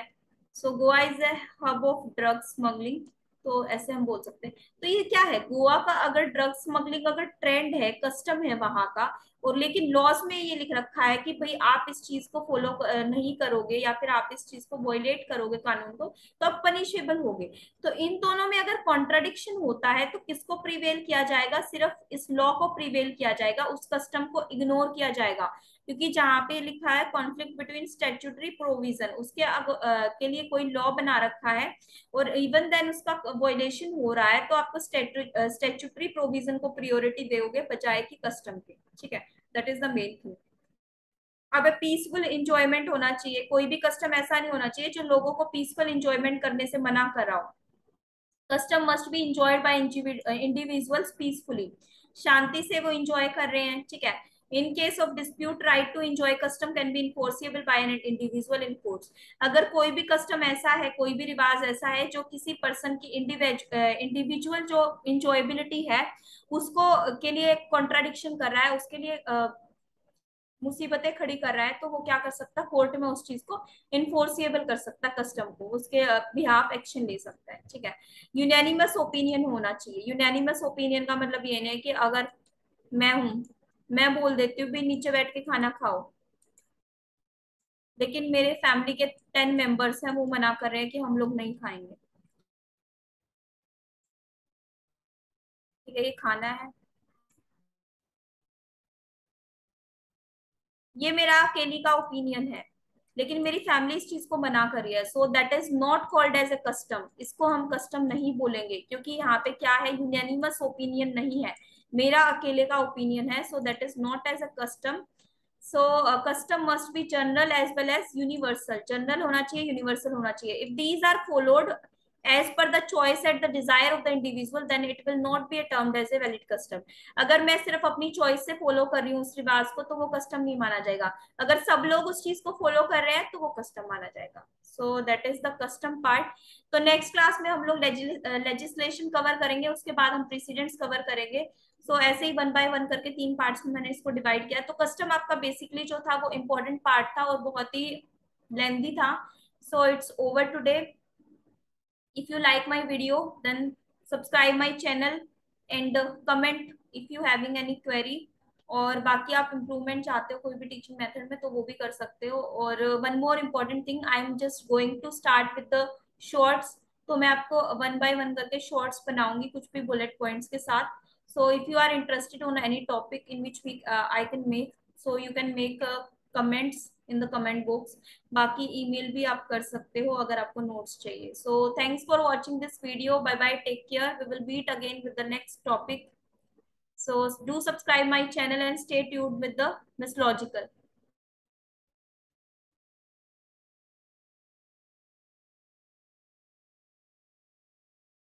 So Goa is a hub of drug smuggling. तो ऐसे हम बोल सकते हैं. तो ये क्या है, गोवा का अगर ड्रग स्मगलिंग अगर ट्रेंड है, कस्टम है वहां का, और लेकिन लॉज में ये लिख रखा है कि भाई आप इस चीज को फॉलो नहीं करोगे या फिर आप इस चीज को वॉयलेट करोगे कानून को, तो आप पनिशेबल होगे. तो इन दोनों में अगर कॉन्ट्राडिक्शन होता है तो किसको प्रिवेल किया जाएगा, सिर्फ इस लॉ को प्रिवेल किया जाएगा, उस कस्टम को इग्नोर किया जाएगा. क्योंकि जहाँ पे लिखा है कॉन्फ्लिक्ट बिटवीन स्टैट्यूटरी प्रोविजन, उसके के लिए कोई लॉ बना रखा है और इवन देन उसका वॉयलेशन हो रहा है, तो आपको स्टैट्यूटरी प्रोविजन को प्रियोरिटी दोगे बजाय की कस्टम के. ठीक है. That is the main thing. अब पीसफुल इंजॉयमेंट होना चाहिए. कोई भी कस्टम ऐसा नहीं होना चाहिए जो लोगों को पीसफुल इंजॉयमेंट करने से मना कर रहा हो. Custom must be enjoyed by individuals peacefully. शांति से वो इंजॉय कर रहे हैं. ठीक है. In case of dispute, right to enjoy custom can be enforceable by an individual in courts. अगर कोई भी कस्टम ऐसा है, कोई भी रिवाज ऐसा है जो किसी पर्सन की इंडिविजुअल जो इंजॉयबिलिटी है उसको के लिए कॉन्ट्राडिक्शन कर रहा है, उसके लिए मुसीबतें खड़ी कर रहा है, तो वो क्या कर सकता है, कोर्ट में उस चीज को इन्फोर्सिएबल कर सकता है, कस्टम को उसके बिहाफ एक्शन ले सकता है. ठीक है. यूनानिमस ओपिनियन होना चाहिए. यूनानिमस ओपिनियन का मतलब ये नहीं है कि अगर मैं हूं, मैं बोल देती हूँ भी नीचे बैठ के खाना खाओ, लेकिन मेरे फैमिली के 10 मेंबर्स हैं, वो मना कर रहे हैं कि हम लोग नहीं खाएंगे. ठीक है. ये खाना है, ये मेरा अकेली का ओपिनियन है, लेकिन मेरी फैमिली इस चीज को मना कर रही है. So that is not called as a custom. इसको हम कस्टम नहीं बोलेंगे क्योंकि यहाँ पे क्या है, यूनानिमस ओपिनियन नहीं है, मेरा अकेले का ओपिनियन है. So that is not as a custom. So custom must be general as well as universal. General होना चाहिए, यूनिवर्सल होना चाहिए. If these are followed as per the choice and the desire of the individual, then it will not be termed as a valid custom. अगर मैं सिर्फ अपनी चॉइस से फॉलो कर रही हूँ उस रिवाज को, तो वो कस्टम नहीं माना जाएगा. अगर सब लोग उस चीज को फॉलो कर रहे हैं तो वो कस्टम माना जाएगा. सो that is the custom part. तो नेक्स्ट क्लास में हम लोग लेजिस्लेशन कवर करेंगे, उसके बाद हम प्रेसिडेंट्स कवर करेंगे. सो ऐसे ही 1 बाय 1 करके 3 पार्ट्स में मैंने इसको डिवाइड किया. तो कस्टम आपका बेसिकली जो था वो इम्पोर्टेंट पार्ट था और बहुत ही लेंथी था. So it's over today. If you like my video, then subscribe my channel and comment if you having any query. और बाकी आप इम्प्रूवमेंट चाहते हो कोई भी टीचिंग मेथड में तो वो भी कर सकते हो. और one more important thing, I am just going to start with the shorts. तो मैं आपको 1 बाय 1 करके शॉर्ट्स बनाऊंगी कुछ भी बुलेट पॉइंट्स के साथ. So if you are interested on any topic in which we I can make, so you can make comments in the comment box. बाकी ईमेल भी आप कर सकते हो अगर आपको नोट्स चाहिए. So thanks for watching this video. Bye bye, take care. We will meet again with the next topic. So do subscribe my channel and stay tuned with the Miss Logical.